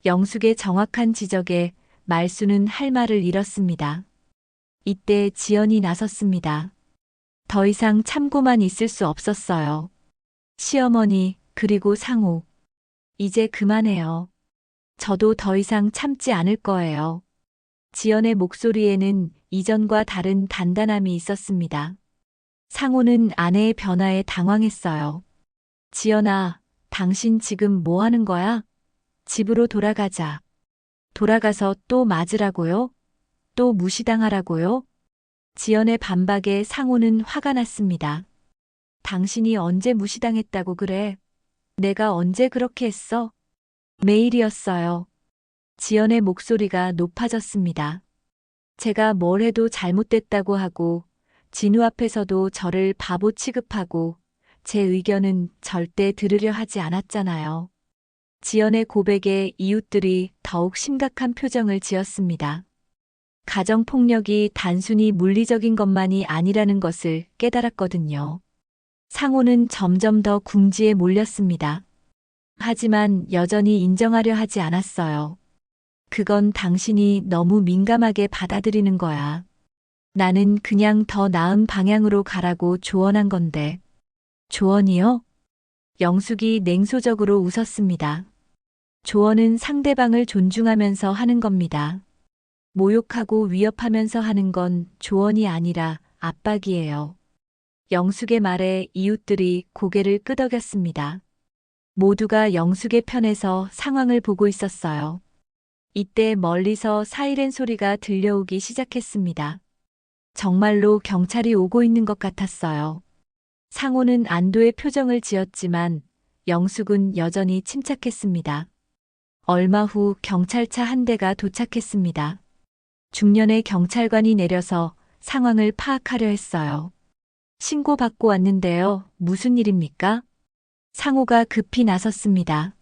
영숙의 정확한 지적에 말순은 할 말을 잃었습니다. 이때 지연이 나섰습니다. 더 이상 참고만 있을 수 없었어요. 시어머니, 그리고 상호. 이제 그만해요. 저도 더 이상 참지 않을 거예요. 지연의 목소리에는 이전과 다른 단단함이 있었습니다. 상호는 아내의 변화에 당황했어요. 지연아, 당신 지금 뭐 하는 거야? 집으로 돌아가자. 돌아가서 또 맞으라고요? 또 무시당하라고요? 지연의 반박에 상호는 화가 났습니다. 당신이 언제 무시당했다고 그래? 내가 언제 그렇게 했어? 매일이었어요. 지연의 목소리가 높아졌습니다. 제가 뭘 해도 잘못됐다고 하고 진우 앞에서도 저를 바보 취급하고 제 의견은 절대 들으려 하지 않았잖아요. 지연의 고백에 이웃들이 더욱 심각한 표정을 지었습니다. 가정폭력이 단순히 물리적인 것만이 아니라는 것을 깨달았거든요. 상호는 점점 더 궁지에 몰렸습니다. 하지만 여전히 인정하려 하지 않았어요. 그건 당신이 너무 민감하게 받아들이는 거야. 나는 그냥 더 나은 방향으로 가라고 조언한 건데. 조언이요? 영숙이 냉소적으로 웃었습니다. 조언은 상대방을 존중하면서 하는 겁니다. 모욕하고 위협하면서 하는 건 조언이 아니라 압박이에요. 영숙의 말에 이웃들이 고개를 끄덕였습니다. 모두가 영숙의 편에서 상황을 보고 있었어요. 이때 멀리서 사이렌 소리가 들려오기 시작했습니다. 정말로 경찰이 오고 있는 것 같았어요. 상호는 안도의 표정을 지었지만 영숙은 여전히 침착했습니다. 얼마 후 경찰차 한 대가 도착했습니다. 중년의 경찰관이 내려서 상황을 파악하려 했어요. 신고받고 왔는데요. 무슨 일입니까? 상호가 급히 나섰습니다.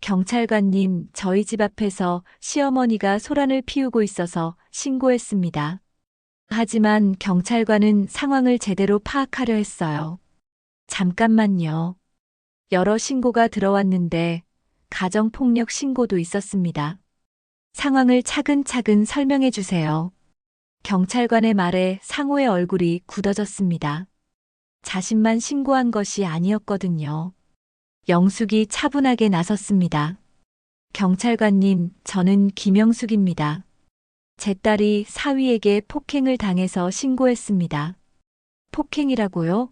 경찰관님, 저희 집 앞에서 시어머니가 소란을 피우고 있어서 신고했습니다. 하지만 경찰관은 상황을 제대로 파악하려 했어요. 잠깐만요. 여러 신고가 들어왔는데 가정폭력 신고도 있었습니다. 상황을 차근차근 설명해 주세요. 경찰관의 말에 상호의 얼굴이 굳어졌습니다. 자신만 신고한 것이 아니었거든요. 영숙이 차분하게 나섰습니다. 경찰관님, 저는 김영숙입니다. 제 딸이 사위에게 폭행을 당해서 신고했습니다. 폭행이라고요?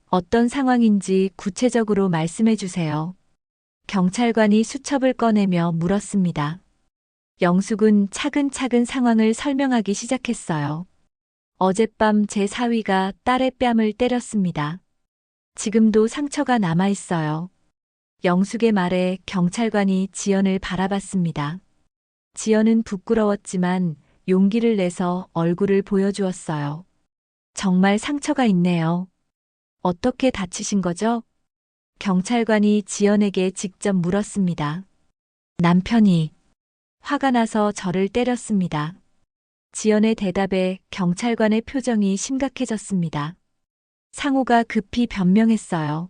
어떤 상황인지 구체적으로 말씀해 주세요. 경찰관이 수첩을 꺼내며 물었습니다. 영숙은 차근차근 상황을 설명하기 시작했어요. 어젯밤 제 사위가 딸의 뺨을 때렸습니다. 지금도 상처가 남아 있어요. 영숙의 말에 경찰관이 지연을 바라봤습니다. 지연은 부끄러웠지만 용기를 내서 얼굴을 보여주었어요. 정말 상처가 있네요. 어떻게 다치신 거죠? 경찰관이 지연에게 직접 물었습니다. 남편이 화가 나서 저를 때렸습니다. 지연의 대답에 경찰관의 표정이 심각해졌습니다. 상호가 급히 변명했어요.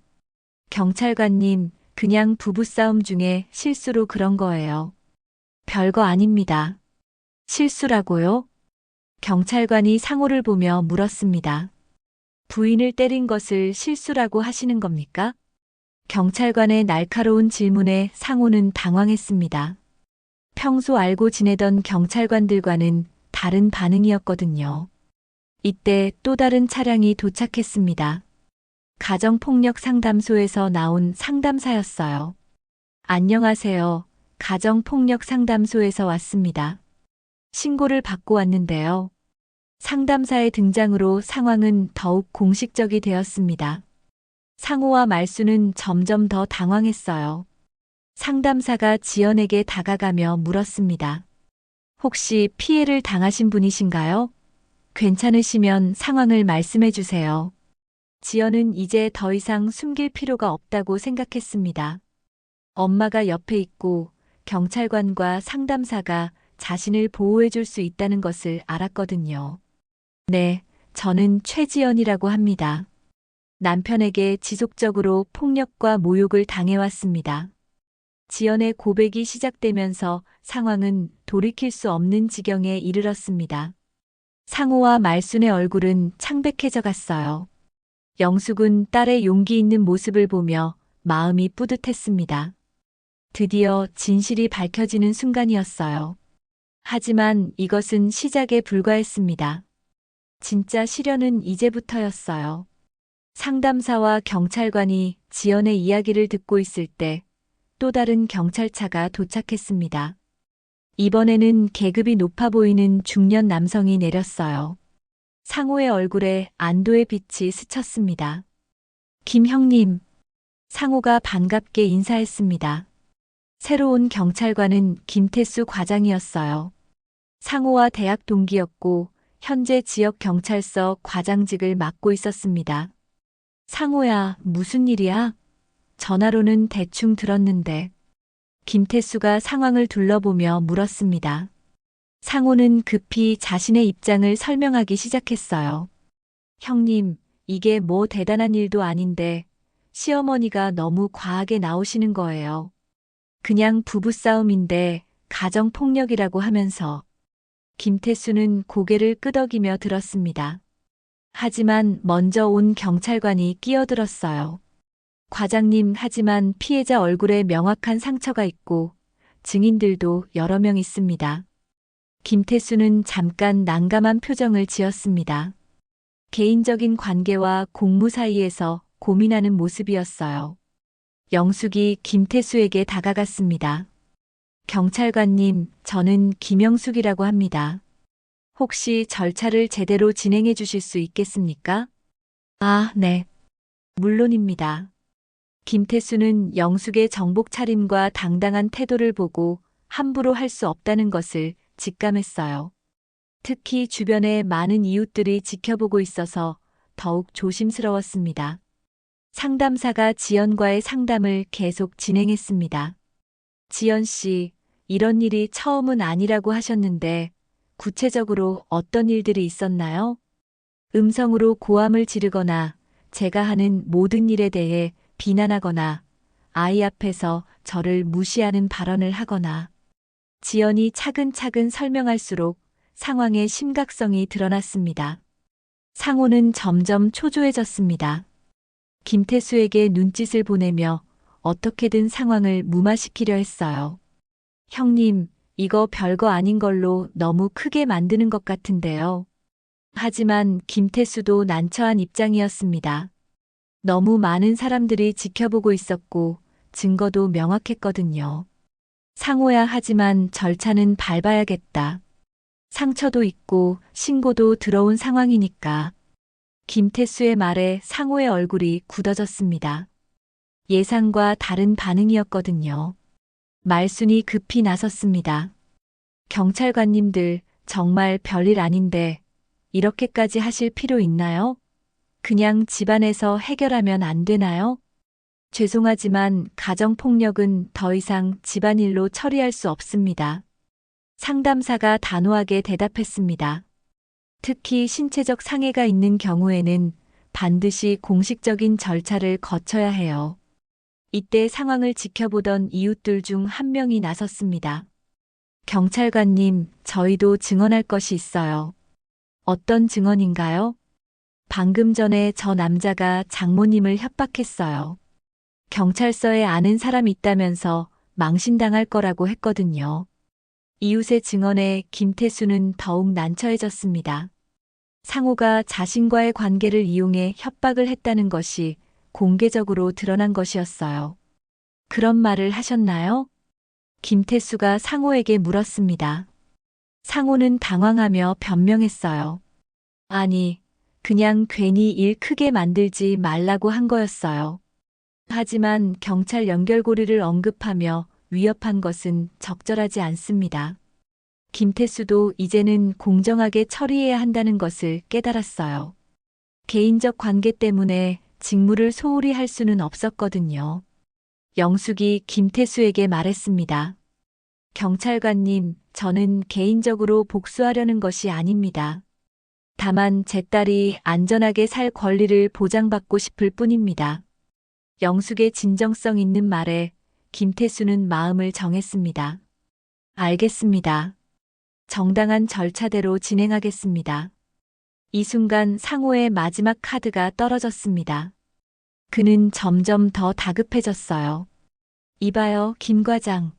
경찰관님, 그냥 부부싸움 중에 실수로 그런 거예요. 별거 아닙니다. 실수라고요? 경찰관이 상호를 보며 물었습니다. 부인을 때린 것을 실수라고 하시는 겁니까? 경찰관의 날카로운 질문에 상호는 당황했습니다. 평소 알고 지내던 경찰관들과는 다른 반응이었거든요. 이때 또 다른 차량이 도착했습니다. 가정폭력 상담소에서 나온 상담사였어요. 안녕하세요. 가정폭력 상담소에서 왔습니다. 신고를 받고 왔는데요. 상담사의 등장으로 상황은 더욱 공식적이 되었습니다. 상호와 말수는 점점 더 당황했어요. 상담사가 지연에게 다가가며 물었습니다. 혹시 피해를 당하신 분이신가요? 괜찮으시면 상황을 말씀해 주세요. 지연은 이제 더 이상 숨길 필요가 없다고 생각했습니다. 엄마가 옆에 있고 경찰관과 상담사가 자신을 보호해 줄 수 있다는 것을 알았거든요. 네, 저는 최지연이라고 합니다. 남편에게 지속적으로 폭력과 모욕을 당해왔습니다. 지연의 고백이 시작되면서 상황은 돌이킬 수 없는 지경에 이르렀습니다. 상호와 말순의 얼굴은 창백해져 갔어요. 영숙은 딸의 용기 있는 모습을 보며 마음이 뿌듯했습니다. 드디어 진실이 밝혀지는 순간이었어요. 하지만 이것은 시작에 불과했습니다. 진짜 시련은 이제부터였어요. 상담사와 경찰관이 지연의 이야기를 듣고 있을 때 또 다른 경찰차가 도착했습니다. 이번에는 계급이 높아 보이는 중년 남성이 내렸어요. 상호의 얼굴에 안도의 빛이 스쳤습니다. 김 형님. 상호가 반갑게 인사했습니다. 새로운 경찰관은 김태수 과장이었어요. 상호와 대학 동기였고 현재 지역 경찰서 과장직을 맡고 있었습니다. 상호야, 무슨 일이야? 전화로는 대충 들었는데. 김태수가 상황을 둘러보며 물었습니다. 상호는 급히 자신의 입장을 설명하기 시작했어요. 형님, 이게 뭐 대단한 일도 아닌데 시어머니가 너무 과하게 나오시는 거예요. 그냥 부부싸움인데 가정폭력이라고 하면서. 김태수는 고개를 끄덕이며 들었습니다. 하지만 먼저 온 경찰관이 끼어들었어요. 과장님, 하지만 피해자 얼굴에 명확한 상처가 있고 증인들도 여러 명 있습니다. 김태수는 잠깐 난감한 표정을 지었습니다. 개인적인 관계와 공무 사이에서 고민하는 모습이었어요. 영숙이 김태수에게 다가갔습니다. 경찰관님, 저는 김영숙이라고 합니다. 혹시 절차를 제대로 진행해 주실 수 있겠습니까? 아, 네. 물론입니다. 김태수는 영숙의 정복 차림과 당당한 태도를 보고 함부로 할 수 없다는 것을 직감했어요. 특히 주변에 많은 이웃들이 지켜보고 있어서 더욱 조심스러웠습니다. 상담사가 지연과의 상담을 계속 진행했습니다. 지연 씨, 이런 일이 처음은 아니라고 하셨는데 구체적으로 어떤 일들이 있었나요? 음성으로 고함을 지르거나 제가 하는 모든 일에 대해 비난하거나 아이 앞에서 저를 무시하는 발언을 하거나. 지연이 차근차근 설명할수록 상황의 심각성이 드러났습니다. 상호는 점점 초조해졌습니다. 김태수에게 눈짓을 보내며 어떻게든 상황을 무마시키려 했어요. 형님, 이거 별거 아닌 걸로 너무 크게 만드는 것 같은데요. 하지만 김태수도 난처한 입장이었습니다. 너무 많은 사람들이 지켜보고 있었고 증거도 명확했거든요. 상호야, 하지만 절차는 밟아야겠다. 상처도 있고 신고도 들어온 상황이니까. 김태수의 말에 상호의 얼굴이 굳어졌습니다. 예상과 다른 반응이었거든요. 말순이 급히 나섰습니다. 경찰관님들, 정말 별일 아닌데 이렇게까지 하실 필요 있나요? 그냥 집안에서 해결하면 안 되나요? 죄송하지만 가정폭력은 더 이상 집안일로 처리할 수 없습니다. 상담사가 단호하게 대답했습니다. 특히 신체적 상해가 있는 경우에는 반드시 공식적인 절차를 거쳐야 해요. 이때 상황을 지켜보던 이웃들 중 한 명이 나섰습니다. 경찰관님, 저희도 증언할 것이 있어요. 어떤 증언인가요? 방금 전에 저 남자가 장모님을 협박했어요. 경찰서에 아는 사람이 있다면서 망신당할 거라고 했거든요. 이웃의 증언에 김태수는 더욱 난처해졌습니다. 상호가 자신과의 관계를 이용해 협박을 했다는 것이 공개적으로 드러난 것이었어요. 그런 말을 하셨나요? 김태수가 상호에게 물었습니다. 상호는 당황하며 변명했어요. 아니, 그냥 괜히 일 크게 만들지 말라고 한 거였어요. 하지만 경찰 연결고리를 언급하며 위협한 것은 적절하지 않습니다. 김태수도 이제는 공정하게 처리해야 한다는 것을 깨달았어요. 개인적 관계 때문에 직무를 소홀히 할 수는 없었거든요. 영숙이 김태수에게 말했습니다. 경찰관님, 저는 개인적으로 복수하려는 것이 아닙니다. 다만 제 딸이 안전하게 살 권리를 보장받고 싶을 뿐입니다. 영숙의 진정성 있는 말에 김태수는 마음을 정했습니다. 알겠습니다. 정당한 절차대로 진행하겠습니다. 이 순간 상호의 마지막 카드가 떨어졌습니다. 그는 점점 더 다급해졌어요. 이봐요, 김 과장.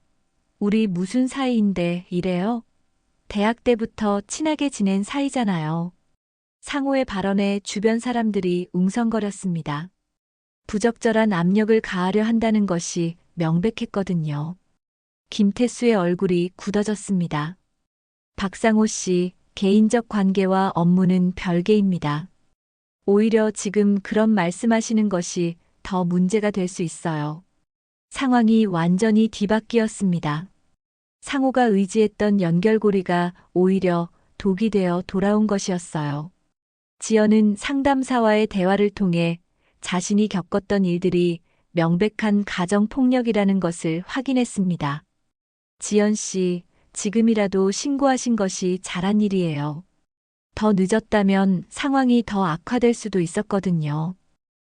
우리 무슨 사이인데 이래요? 대학 때부터 친하게 지낸 사이잖아요. 상호의 발언에 주변 사람들이 웅성거렸습니다. 부적절한 압력을 가하려 한다는 것이 명백했거든요. 김태수의 얼굴이 굳어졌습니다. 박상호 씨, 개인적 관계와 업무는 별개입니다. 오히려 지금 그런 말씀하시는 것이 더 문제가 될 수 있어요. 상황이 완전히 뒤바뀌었습니다. 상호가 의지했던 연결고리가 오히려 독이 되어 돌아온 것이었어요. 지연은 상담사와의 대화를 통해 자신이 겪었던 일들이 명백한 가정폭력이라는 것을 확인했습니다. 지연 씨, 지금이라도 신고하신 것이 잘한 일이에요. 더 늦었다면 상황이 더 악화될 수도 있었거든요.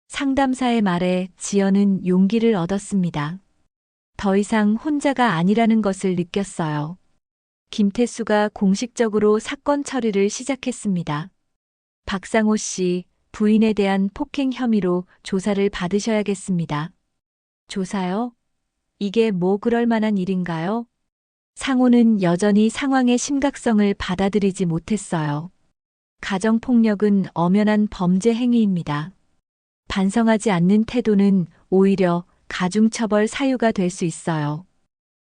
상담사의 말에 지연은 용기를 얻었습니다. 더 이상 혼자가 아니라는 것을 느꼈어요. 김태수가 공식적으로 사건 처리를 시작했습니다. 박상호 씨, 부인에 대한 폭행 혐의로 조사를 받으셔야겠습니다. 조사요? 이게 뭐 그럴 만한 일인가요? 상호는 여전히 상황의 심각성을 받아들이지 못했어요. 가정폭력은 엄연한 범죄 행위입니다. 반성하지 않는 태도는 오히려 가중처벌 사유가 될 수 있어요.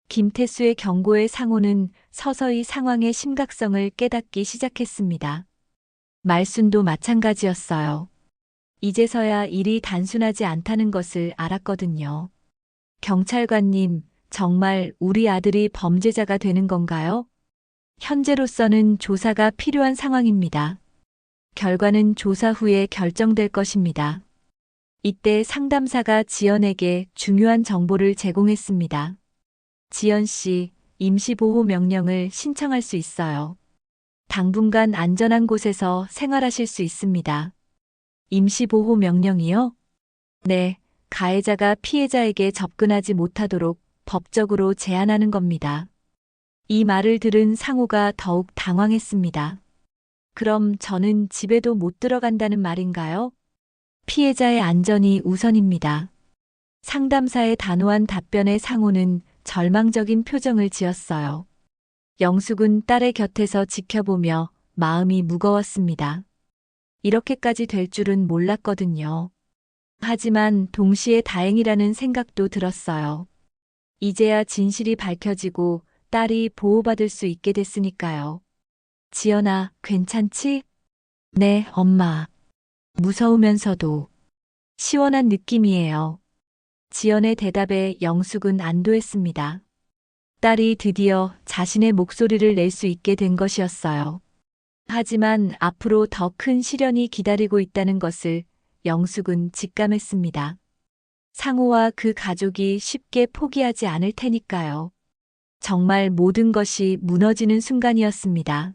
김태수의 경고에 상호는 서서히 상황의 심각성을 깨닫기 시작했습니다. 말순도 마찬가지였어요. 이제서야 일이 단순하지 않다는 것을 알았거든요. 경찰관님, 정말 우리 아들이 범죄자가 되는 건가요? 현재로서는 조사가 필요한 상황입니다. 결과는 조사 후에 결정될 것입니다. 이때 상담사가 지연에게 중요한 정보를 제공했습니다. 지연 씨, 임시보호 명령을 신청할 수 있어요. 당분간 안전한 곳에서 생활하실 수 있습니다. 임시보호 명령이요? 네, 가해자가 피해자에게 접근하지 못하도록 법적으로 제한하는 겁니다. 이 말을 들은 상호가 더욱 당황했습니다. 그럼 저는 집에도 못 들어간다는 말인가요? 피해자의 안전이 우선입니다. 상담사의 단호한 답변에 상호는 절망적인 표정을 지었어요. 영숙은 딸의 곁에서 지켜보며 마음이 무거웠습니다. 이렇게까지 될 줄은 몰랐거든요. 하지만 동시에 다행이라는 생각도 들었어요. 이제야 진실이 밝혀지고 딸이 보호받을 수 있게 됐으니까요. 지연아, 괜찮지? 네, 엄마. 무서우면서도 시원한 느낌이에요. 지연의 대답에 영숙은 안도했습니다. 딸이 드디어 자신의 목소리를 낼 수 있게 된 것이었어요. 하지만 앞으로 더 큰 시련이 기다리고 있다는 것을 영숙은 직감했습니다. 상호와 그 가족이 쉽게 포기하지 않을 테니까요. 정말 모든 것이 무너지는 순간이었습니다.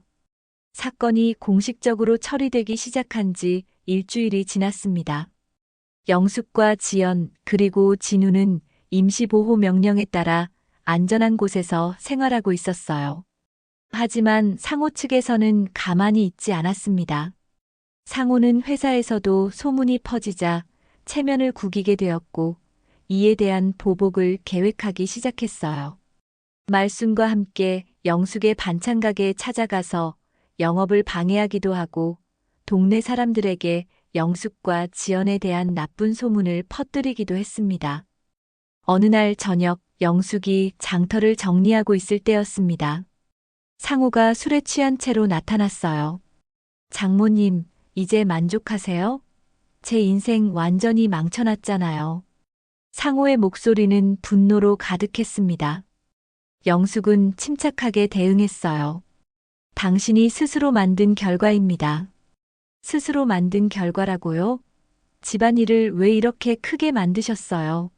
사건이 공식적으로 처리되기 시작한 지 일주일이 지났습니다. 영숙과 지연 그리고 진우는 임시보호 명령에 따라 안전한 곳에서 생활하고 있었어요. 하지만 상호 측에서는 가만히 있지 않았습니다. 상호는 회사에서도 소문이 퍼지자 체면을 구기게 되었고 이에 대한 보복을 계획하기 시작했어요. 말순과 함께 영숙의 반찬 가게에 찾아가서 영업을 방해하기도 하고 동네 사람들에게 영숙과 지연에 대한 나쁜 소문을 퍼뜨리기도 했습니다. 어느 날 저녁 영숙이 장터를 정리하고 있을 때였습니다. 상호가 술에 취한 채로 나타났어요. 장모님, 이제 만족하세요? 제 인생 완전히 망쳐놨잖아요. 상호의 목소리는 분노로 가득했습니다. 영숙은 침착하게 대응했어요. 당신이 스스로 만든 결과입니다. 스스로 만든 결과라고요? 집안일을 왜 이렇게 크게 만드셨어요?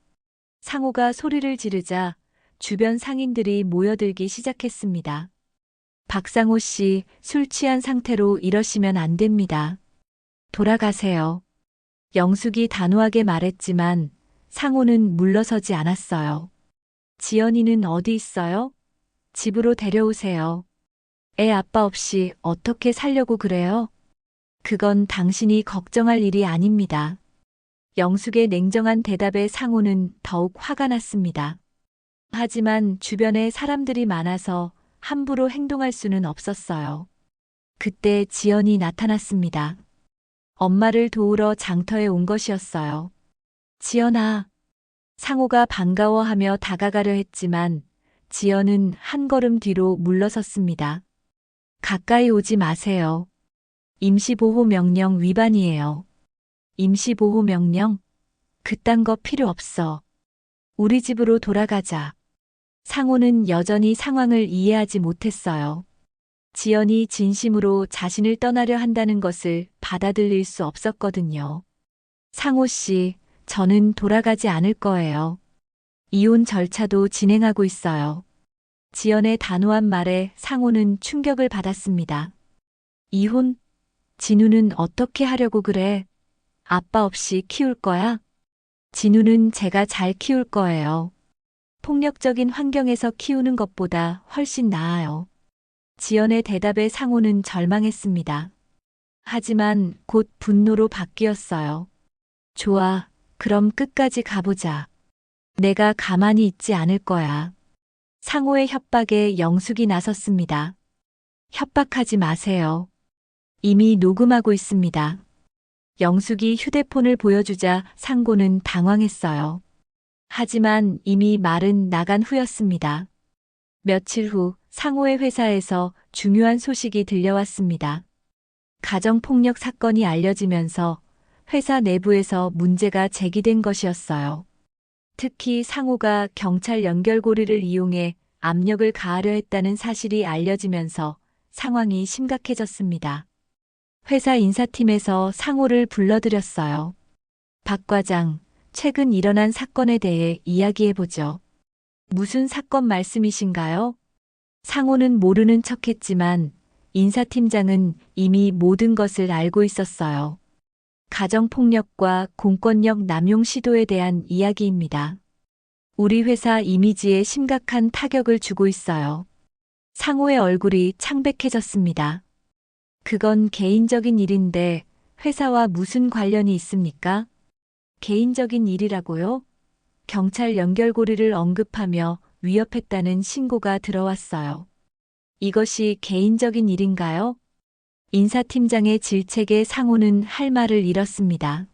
상호가 소리를 지르자 주변 상인들이 모여들기 시작했습니다. 박상호 씨, 술 취한 상태로 이러시면 안 됩니다. 돌아가세요. 영숙이 단호하게 말했지만 상호는 물러서지 않았어요. 지연이는 어디 있어요? 집으로 데려오세요. 애 아빠 없이 어떻게 살려고 그래요? 그건 당신이 걱정할 일이 아닙니다. 영숙의 냉정한 대답에 상호는 더욱 화가 났습니다. 하지만 주변에 사람들이 많아서 함부로 행동할 수는 없었어요. 그때 지연이 나타났습니다. 엄마를 도우러 장터에 온 것이었어요. 지연아. 상호가 반가워하며 다가가려 했지만 지연은 한 걸음 뒤로 물러섰습니다. 가까이 오지 마세요. 임시보호 명령 위반이에요. 임시보호 명령? 그딴 거 필요 없어. 우리 집으로 돌아가자. 상호는 여전히 상황을 이해하지 못했어요. 지연이 진심으로 자신을 떠나려 한다는 것을 받아들일 수 없었거든요. 상호 씨, 저는 돌아가지 않을 거예요. 이혼 절차도 진행하고 있어요. 지연의 단호한 말에 상호는 충격을 받았습니다. 이혼? 진우는 어떻게 하려고 그래? 아빠 없이 키울 거야? 진우는 제가 잘 키울 거예요. 폭력적인 환경에서 키우는 것보다 훨씬 나아요. 지연의 대답에 상호는 절망했습니다. 하지만 곧 분노로 바뀌었어요. 좋아, 그럼 끝까지 가보자. 내가 가만히 있지 않을 거야. 상호의 협박에 영숙이 나섰습니다. 협박하지 마세요. 이미 녹음하고 있습니다. 영숙이 휴대폰을 보여주자 상고는 당황했어요. 하지만 이미 말은 나간 후였습니다. 며칠 후 상호의 회사에서 중요한 소식이 들려왔습니다. 가정폭력 사건이 알려지면서 회사 내부에서 문제가 제기된 것이었어요. 특히 상호가 경찰 연결고리를 이용해 압력을 가하려 했다는 사실이 알려지면서 상황이 심각해졌습니다. 회사 인사팀에서 상호를 불러들였어요. 박 과장, 최근 일어난 사건에 대해 이야기해보죠. 무슨 사건 말씀이신가요? 상호는 모르는 척했지만 인사팀장은 이미 모든 것을 알고 있었어요. 가정폭력과 공권력 남용 시도에 대한 이야기입니다. 우리 회사 이미지에 심각한 타격을 주고 있어요. 상호의 얼굴이 창백해졌습니다. 그건 개인적인 일인데 회사와 무슨 관련이 있습니까? 개인적인 일이라고요? 경찰 연결고리를 언급하며 위협했다는 신고가 들어왔어요. 이것이 개인적인 일인가요? 인사팀장의 질책에 상호는 할 말을 잃었습니다.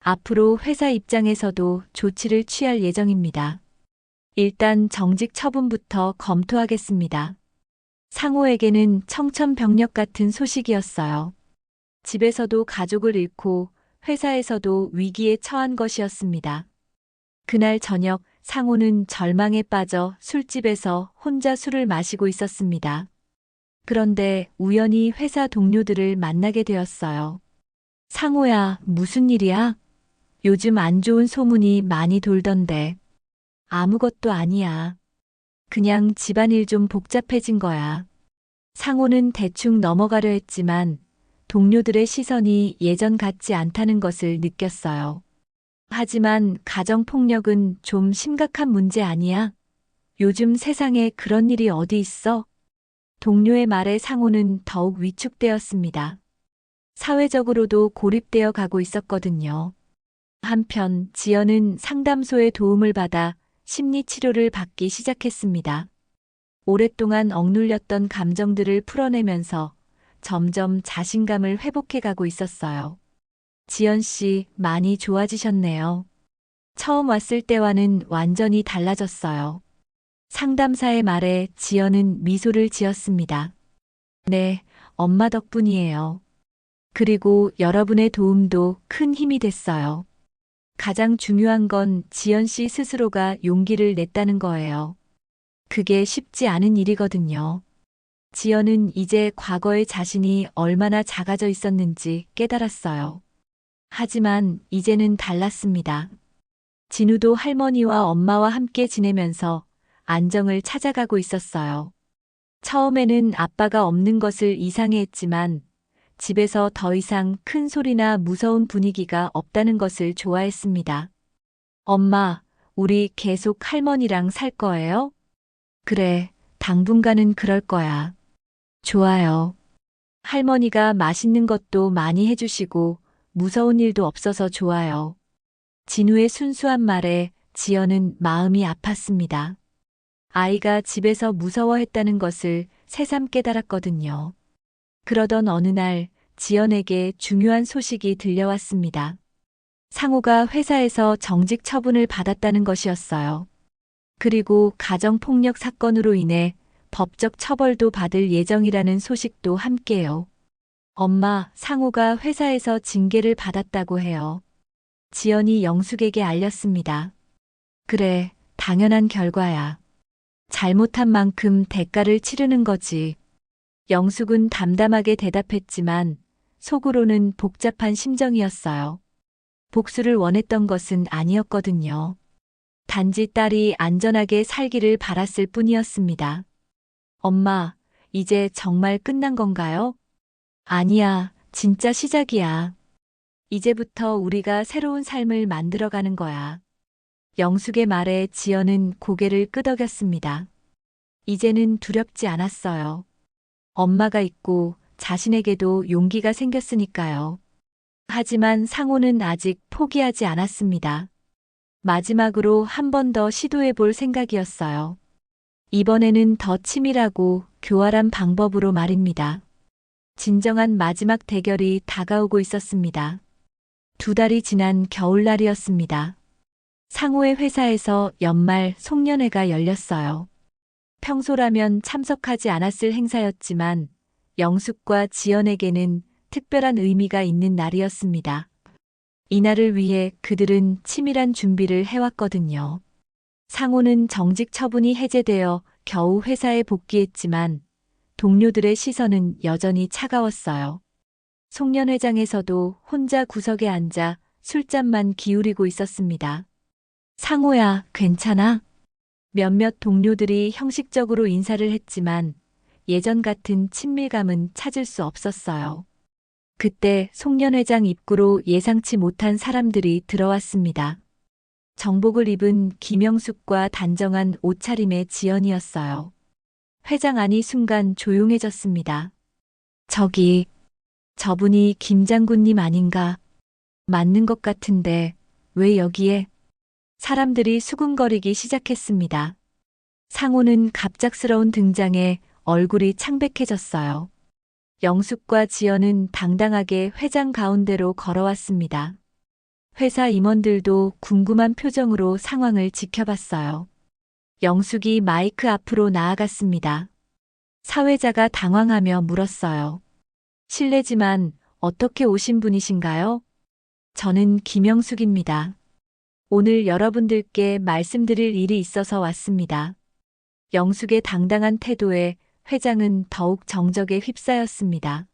앞으로 회사 입장에서도 조치를 취할 예정입니다. 일단 정직 처분부터 검토하겠습니다. 상호에게는 청천벽력 같은 소식이었어요. 집에서도 가족을 잃고 회사에서도 위기에 처한 것이었습니다. 그날 저녁 상호는 절망에 빠져 술집에서 혼자 술을 마시고 있었습니다. 그런데 우연히 회사 동료들을 만나게 되었어요. 상호야, 무슨 일이야? 요즘 안 좋은 소문이 많이 돌던데. 아무것도 아니야. 그냥 집안일 좀 복잡해진 거야. 상호는 대충 넘어가려 했지만 동료들의 시선이 예전 같지 않다는 것을 느꼈어요. 하지만 가정폭력은 좀 심각한 문제 아니야? 요즘 세상에 그런 일이 어디 있어? 동료의 말에 상호는 더욱 위축되었습니다. 사회적으로도 고립되어 가고 있었거든요. 한편 지연은 상담소의 도움을 받아 심리 치료를 받기 시작했습니다. 오랫동안 억눌렸던 감정들을 풀어내면서 점점 자신감을 회복해 가고 있었어요. 지연 씨, 많이 좋아지셨네요. 처음 왔을 때와는 완전히 달라졌어요. 상담사의 말에 지연은 미소를 지었습니다. 네, 엄마 덕분이에요. 그리고 여러분의 도움도 큰 힘이 됐어요. 가장 중요한 건 지연 씨 스스로가 용기를 냈다는 거예요. 그게 쉽지 않은 일이거든요. 지연은 이제 과거의 자신이 얼마나 작아져 있었는지 깨달았어요. 하지만 이제는 달랐습니다. 진우도 할머니와 엄마와 함께 지내면서 안정을 찾아가고 있었어요. 처음에는 아빠가 없는 것을 이상해했지만 집에서 더 이상 큰 소리나 무서운 분위기가 없다는 것을 좋아했습니다. 엄마, 우리 계속 할머니랑 살 거예요? 그래, 당분간은 그럴 거야. 좋아요. 할머니가 맛있는 것도 많이 해주시고 무서운 일도 없어서 좋아요. 진우의 순수한 말에 지연은 마음이 아팠습니다. 아이가 집에서 무서워했다는 것을 새삼 깨달았거든요. 그러던 어느 날 지연에게 중요한 소식이 들려왔습니다. 상호가 회사에서 정직 처분을 받았다는 것이었어요. 그리고 가정폭력 사건으로 인해 법적 처벌도 받을 예정이라는 소식도 함께요. 엄마, 상호가 회사에서 징계를 받았다고 해요. 지연이 영숙에게 알렸습니다. 그래, 당연한 결과야. 잘못한 만큼 대가를 치르는 거지. 영숙은 담담하게 대답했지만 속으로는 복잡한 심정이었어요. 복수를 원했던 것은 아니었거든요. 단지 딸이 안전하게 살기를 바랐을 뿐이었습니다. 엄마, 이제 정말 끝난 건가요? 아니야, 진짜 시작이야. 이제부터 우리가 새로운 삶을 만들어가는 거야. 영숙의 말에 지연은 고개를 끄덕였습니다. 이제는 두렵지 않았어요. 엄마가 있고 자신에게도 용기가 생겼으니까요. 하지만 상호는 아직 포기하지 않았습니다. 마지막으로 한 번 더 시도해 볼 생각이었어요. 이번에는 더 치밀하고 교활한 방법으로 말입니다. 진정한 마지막 대결이 다가오고 있었습니다. 2달이 지난 겨울날이었습니다. 상호의 회사에서 연말 송년회가 열렸어요. 평소라면 참석하지 않았을 행사였지만 영숙과 지연에게는 특별한 의미가 있는 날이었습니다. 이날을 위해 그들은 치밀한 준비를 해왔거든요. 상호는 정직 처분이 해제되어 겨우 회사에 복귀했지만 동료들의 시선은 여전히 차가웠어요. 송년회장에서도 혼자 구석에 앉아 술잔만 기울이고 있었습니다. 상호야, 괜찮아? 몇몇 동료들이 형식적으로 인사를 했지만 예전 같은 친밀감은 찾을 수 없었어요. 그때 송년회장 입구로 예상치 못한 사람들이 들어왔습니다. 정복을 입은 김영숙과 단정한 옷차림의 지연이었어요. 회장 안이 순간 조용해졌습니다. 저분이 김 장군님 아닌가? 맞는 것 같은데 왜 여기에? 사람들이 수군거리기 시작했습니다. 상호는 갑작스러운 등장에 얼굴이 창백해졌어요. 영숙과 지연은 당당하게 회장 가운데로 걸어왔습니다. 회사 임원들도 궁금한 표정으로 상황을 지켜봤어요. 영숙이 마이크 앞으로 나아갔습니다. 사회자가 당황하며 물었어요. 실례지만 어떻게 오신 분이신가요? 저는 김영숙입니다. 오늘 여러분들께 말씀드릴 일이 있어서 왔습니다. 영숙의 당당한 태도에 회장은 더욱 정적에 휩싸였습니다.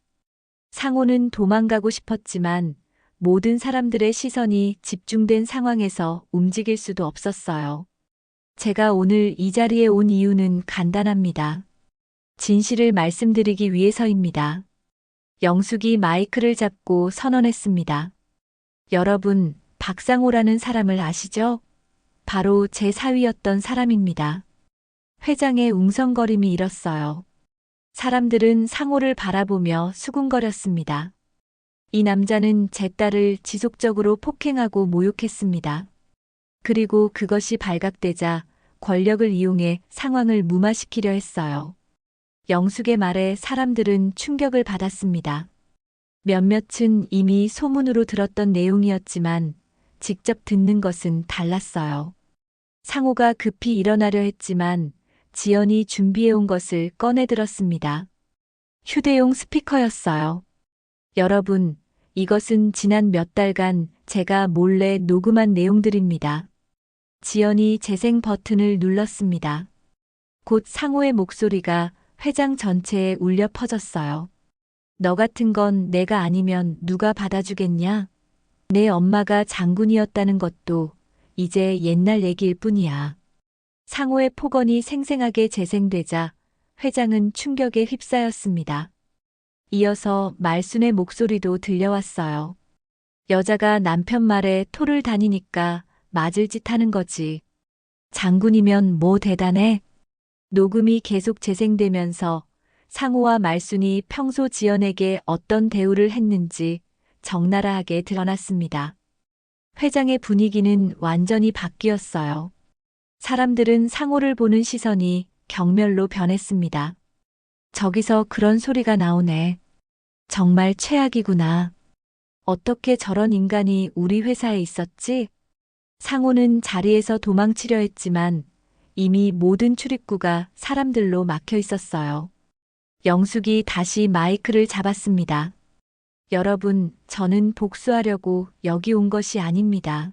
상호는 도망가고 싶었지만 모든 사람들의 시선이 집중된 상황에서 움직일 수도 없었어요. 제가 오늘 이 자리에 온 이유는 간단합니다. 진실을 말씀드리기 위해서입니다. 영숙이 마이크를 잡고 선언했습니다. 여러분, 박상호라는 사람을 아시죠? 바로 제 사위였던 사람입니다. 회장의 웅성거림이 일었어요. 사람들은 상호를 바라보며 수군거렸습니다. 이 남자는 제 딸을 지속적으로 폭행하고 모욕했습니다. 그리고 그것이 발각되자 권력을 이용해 상황을 무마시키려 했어요. 영숙의 말에 사람들은 충격을 받았습니다. 몇몇은 이미 소문으로 들었던 내용이었지만 직접 듣는 것은 달랐어요. 상호가 급히 일어나려 했지만 지연이 준비해온 것을 꺼내들었습니다. 휴대용 스피커였어요. 여러분, 이것은 지난 몇 달간 제가 몰래 녹음한 내용들입니다. 지연이 재생 버튼을 눌렀습니다. 곧 상호의 목소리가 회장 전체에 울려 퍼졌어요. 너 같은 건 내가 아니면 누가 받아주겠냐? 내 엄마가 장군이었다는 것도 이제 옛날 얘기일 뿐이야. 상호의 폭언이 생생하게 재생되자 회장은 충격에 휩싸였습니다. 이어서 말순의 목소리도 들려왔어요. 여자가 남편 말에 토를 다니니까 맞을 짓 하는 거지. 장군이면 뭐 대단해? 녹음이 계속 재생되면서 상호와 말순이 평소 지연에게 어떤 대우를 했는지 적나라하게 드러났습니다. 회장의 분위기는 완전히 바뀌었어요. 사람들은 상호를 보는 시선이 경멸로 변했습니다. 저기서 그런 소리가 나오네. 정말 최악이구나. 어떻게 저런 인간이 우리 회사에 있었지? 상호는 자리에서 도망치려 했지만 이미 모든 출입구가 사람들로 막혀 있었어요. 영숙이 다시 마이크를 잡았습니다. 여러분, 저는 복수하려고 여기 온 것이 아닙니다.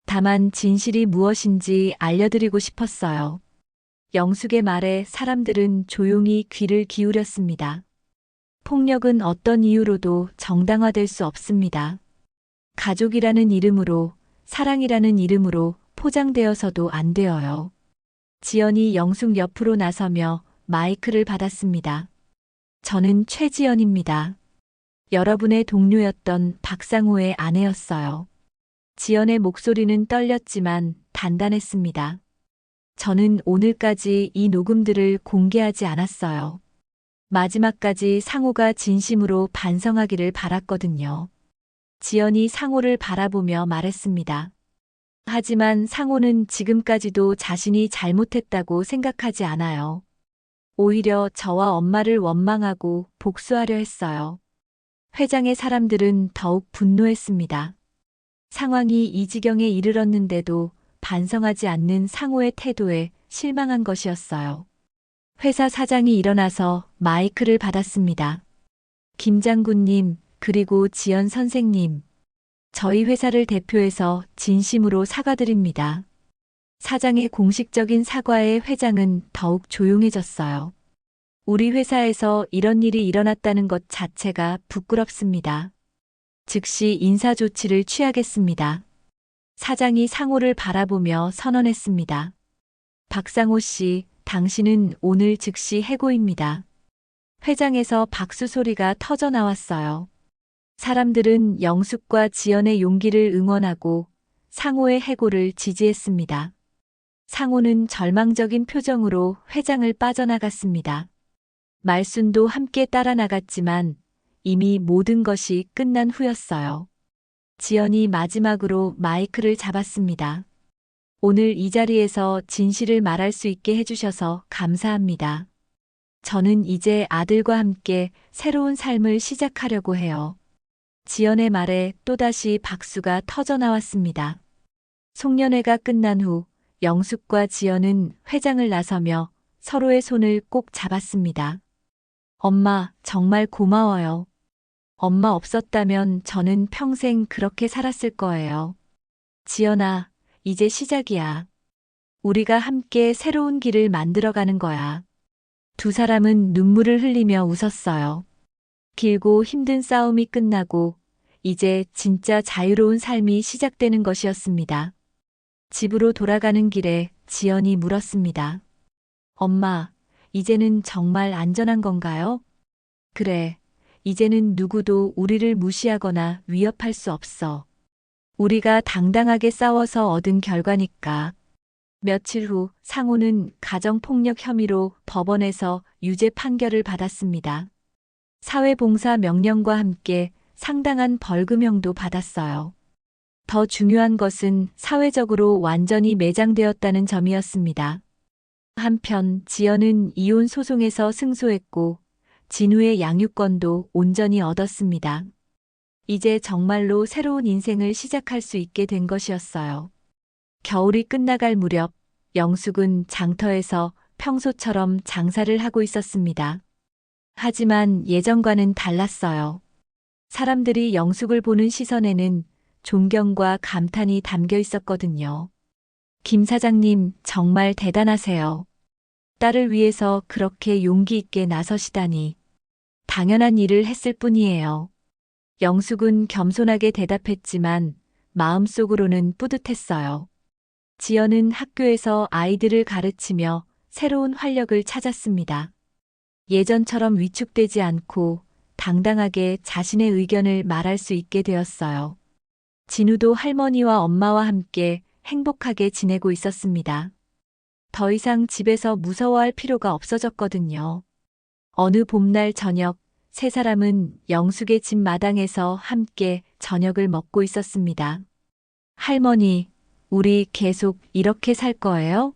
다만 진실이 무엇인지 알려드리고 싶었어요. 영숙의 말에 사람들은 조용히 귀를 기울였습니다. 폭력은 어떤 이유로도 정당화될 수 없습니다. 가족이라는 이름으로, 사랑이라는 이름으로 포장되어서도 안 되어요. 지연이 영숙 옆으로 나서며 마이크를 받았습니다. 저는 최지연입니다. 여러분의 동료였던 박상호의 아내였어요. 지연의 목소리는 떨렸지만 단단했습니다. 저는 오늘까지 이 녹음들을 공개하지 않았어요. 마지막까지 상호가 진심으로 반성하기를 바랐거든요. 지연이 상호를 바라보며 말했습니다. 하지만 상호는 지금까지도 자신이 잘못했다고 생각하지 않아요. 오히려 저와 엄마를 원망하고 복수하려 했어요. 회장의 사람들은 더욱 분노했습니다. 상황이 이 지경에 이르렀는데도 반성하지 않는 상호의 태도에 실망한 것이었어요. 회사 사장이 일어나서 마이크를 받았습니다. 김 장군님, 그리고 지연 선생님, 저희 회사를 대표해서 진심으로 사과드립니다. 사장의 공식적인 사과에 회장은 더욱 조용해졌어요. 우리 회사에서 이런 일이 일어났다는 것 자체가 부끄럽습니다. 즉시 인사 조치를 취하겠습니다. 사장이 상호를 바라보며 선언했습니다. 박상호 씨, 당신은 오늘 즉시 해고입니다. 회장에서 박수 소리가 터져 나왔어요. 사람들은 영숙과 지연의 용기를 응원하고 상호의 해고를 지지했습니다. 상호는 절망적인 표정으로 회장을 빠져나갔습니다. 말순도 함께 따라 나갔지만 이미 모든 것이 끝난 후였어요. 지연이 마지막으로 마이크를 잡았습니다. 오늘 이 자리에서 진실을 말할 수 있게 해주셔서 감사합니다. 저는 이제 아들과 함께 새로운 삶을 시작하려고 해요. 지연의 말에 또다시 박수가 터져 나왔습니다. 송년회가 끝난 후 영숙과 지연은 회장을 나서며 서로의 손을 꼭 잡았습니다. 엄마, 정말 고마워요. 엄마 없었다면 저는 평생 그렇게 살았을 거예요. 지연아, 이제 시작이야. 우리가 함께 새로운 길을 만들어가는 거야. 두 사람은 눈물을 흘리며 웃었어요. 길고 힘든 싸움이 끝나고 이제 진짜 자유로운 삶이 시작되는 것이었습니다. 집으로 돌아가는 길에 지연이 물었습니다. 엄마, 이제는 정말 안전한 건가요? 그래, 이제는 누구도 우리를 무시하거나 위협할 수 없어. 우리가 당당하게 싸워서 얻은 결과니까. 며칠 후 상호는 가정폭력 혐의로 법원에서 유죄 판결을 받았습니다. 사회봉사 명령과 함께 상당한 벌금형도 받았어요. 더 중요한 것은 사회적으로 완전히 매장되었다는 점이었습니다. 한편 지연은 이혼 소송에서 승소했고 진우의 양육권도 온전히 얻었습니다. 이제 정말로 새로운 인생을 시작할 수 있게 된 것이었어요. 겨울이 끝나갈 무렵 영숙은 장터에서 평소처럼 장사를 하고 있었습니다. 하지만 예전과는 달랐어요. 사람들이 영숙을 보는 시선에는 존경과 감탄이 담겨 있었거든요. 김 사장님, 정말 대단하세요. 딸을 위해서 그렇게 용기 있게 나서시다니. 당연한 일을 했을 뿐이에요. 영숙은 겸손하게 대답했지만 마음속으로는 뿌듯했어요. 지연은 학교에서 아이들을 가르치며 새로운 활력을 찾았습니다. 예전처럼 위축되지 않고 당당하게 자신의 의견을 말할 수 있게 되었어요. 진우도 할머니와 엄마와 함께 행복하게 지내고 있었습니다. 더 이상 집에서 무서워할 필요가 없어졌거든요. 어느 봄날 저녁, 세 사람은 영숙의 집 마당에서 함께 저녁을 먹고 있었습니다. 할머니, 우리 계속 이렇게 살 거예요?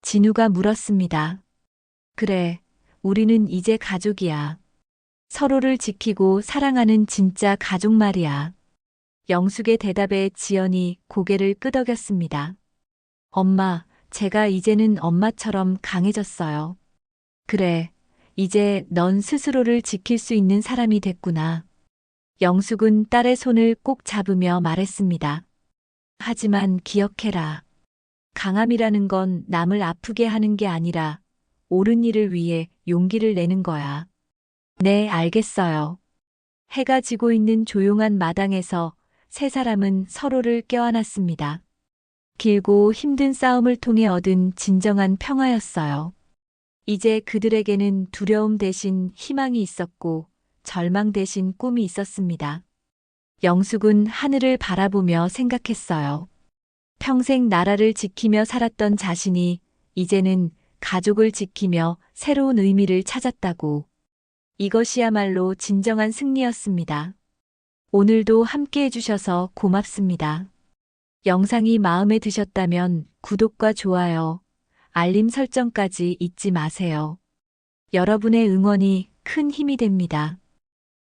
진우가 물었습니다. 그래, 우리는 이제 가족이야. 서로를 지키고 사랑하는 진짜 가족 말이야. 영숙의 대답에 지연이 고개를 끄덕였습니다. 엄마, 제가 이제는 엄마처럼 강해졌어요. 그래, 이제 넌 스스로를 지킬 수 있는 사람이 됐구나. 영숙은 딸의 손을 꼭 잡으며 말했습니다. 하지만 기억해라. 강함이라는 건 남을 아프게 하는 게 아니라 옳은 일을 위해 용기를 내는 거야. 네, 알겠어요. 해가 지고 있는 조용한 마당에서 세 사람은 서로를 껴안았습니다. 길고 힘든 싸움을 통해 얻은 진정한 평화였어요. 이제 그들에게는 두려움 대신 희망이 있었고 절망 대신 꿈이 있었습니다. 영숙은 하늘을 바라보며 생각했어요. 평생 나라를 지키며 살았던 자신이 이제는 가족을 지키며 새로운 의미를 찾았다고. 이것이야말로 진정한 승리였습니다. 오늘도 함께 해주셔서 고맙습니다. 영상이 마음에 드셨다면 구독과 좋아요, 알림 설정까지 잊지 마세요. 여러분의 응원이 큰 힘이 됩니다.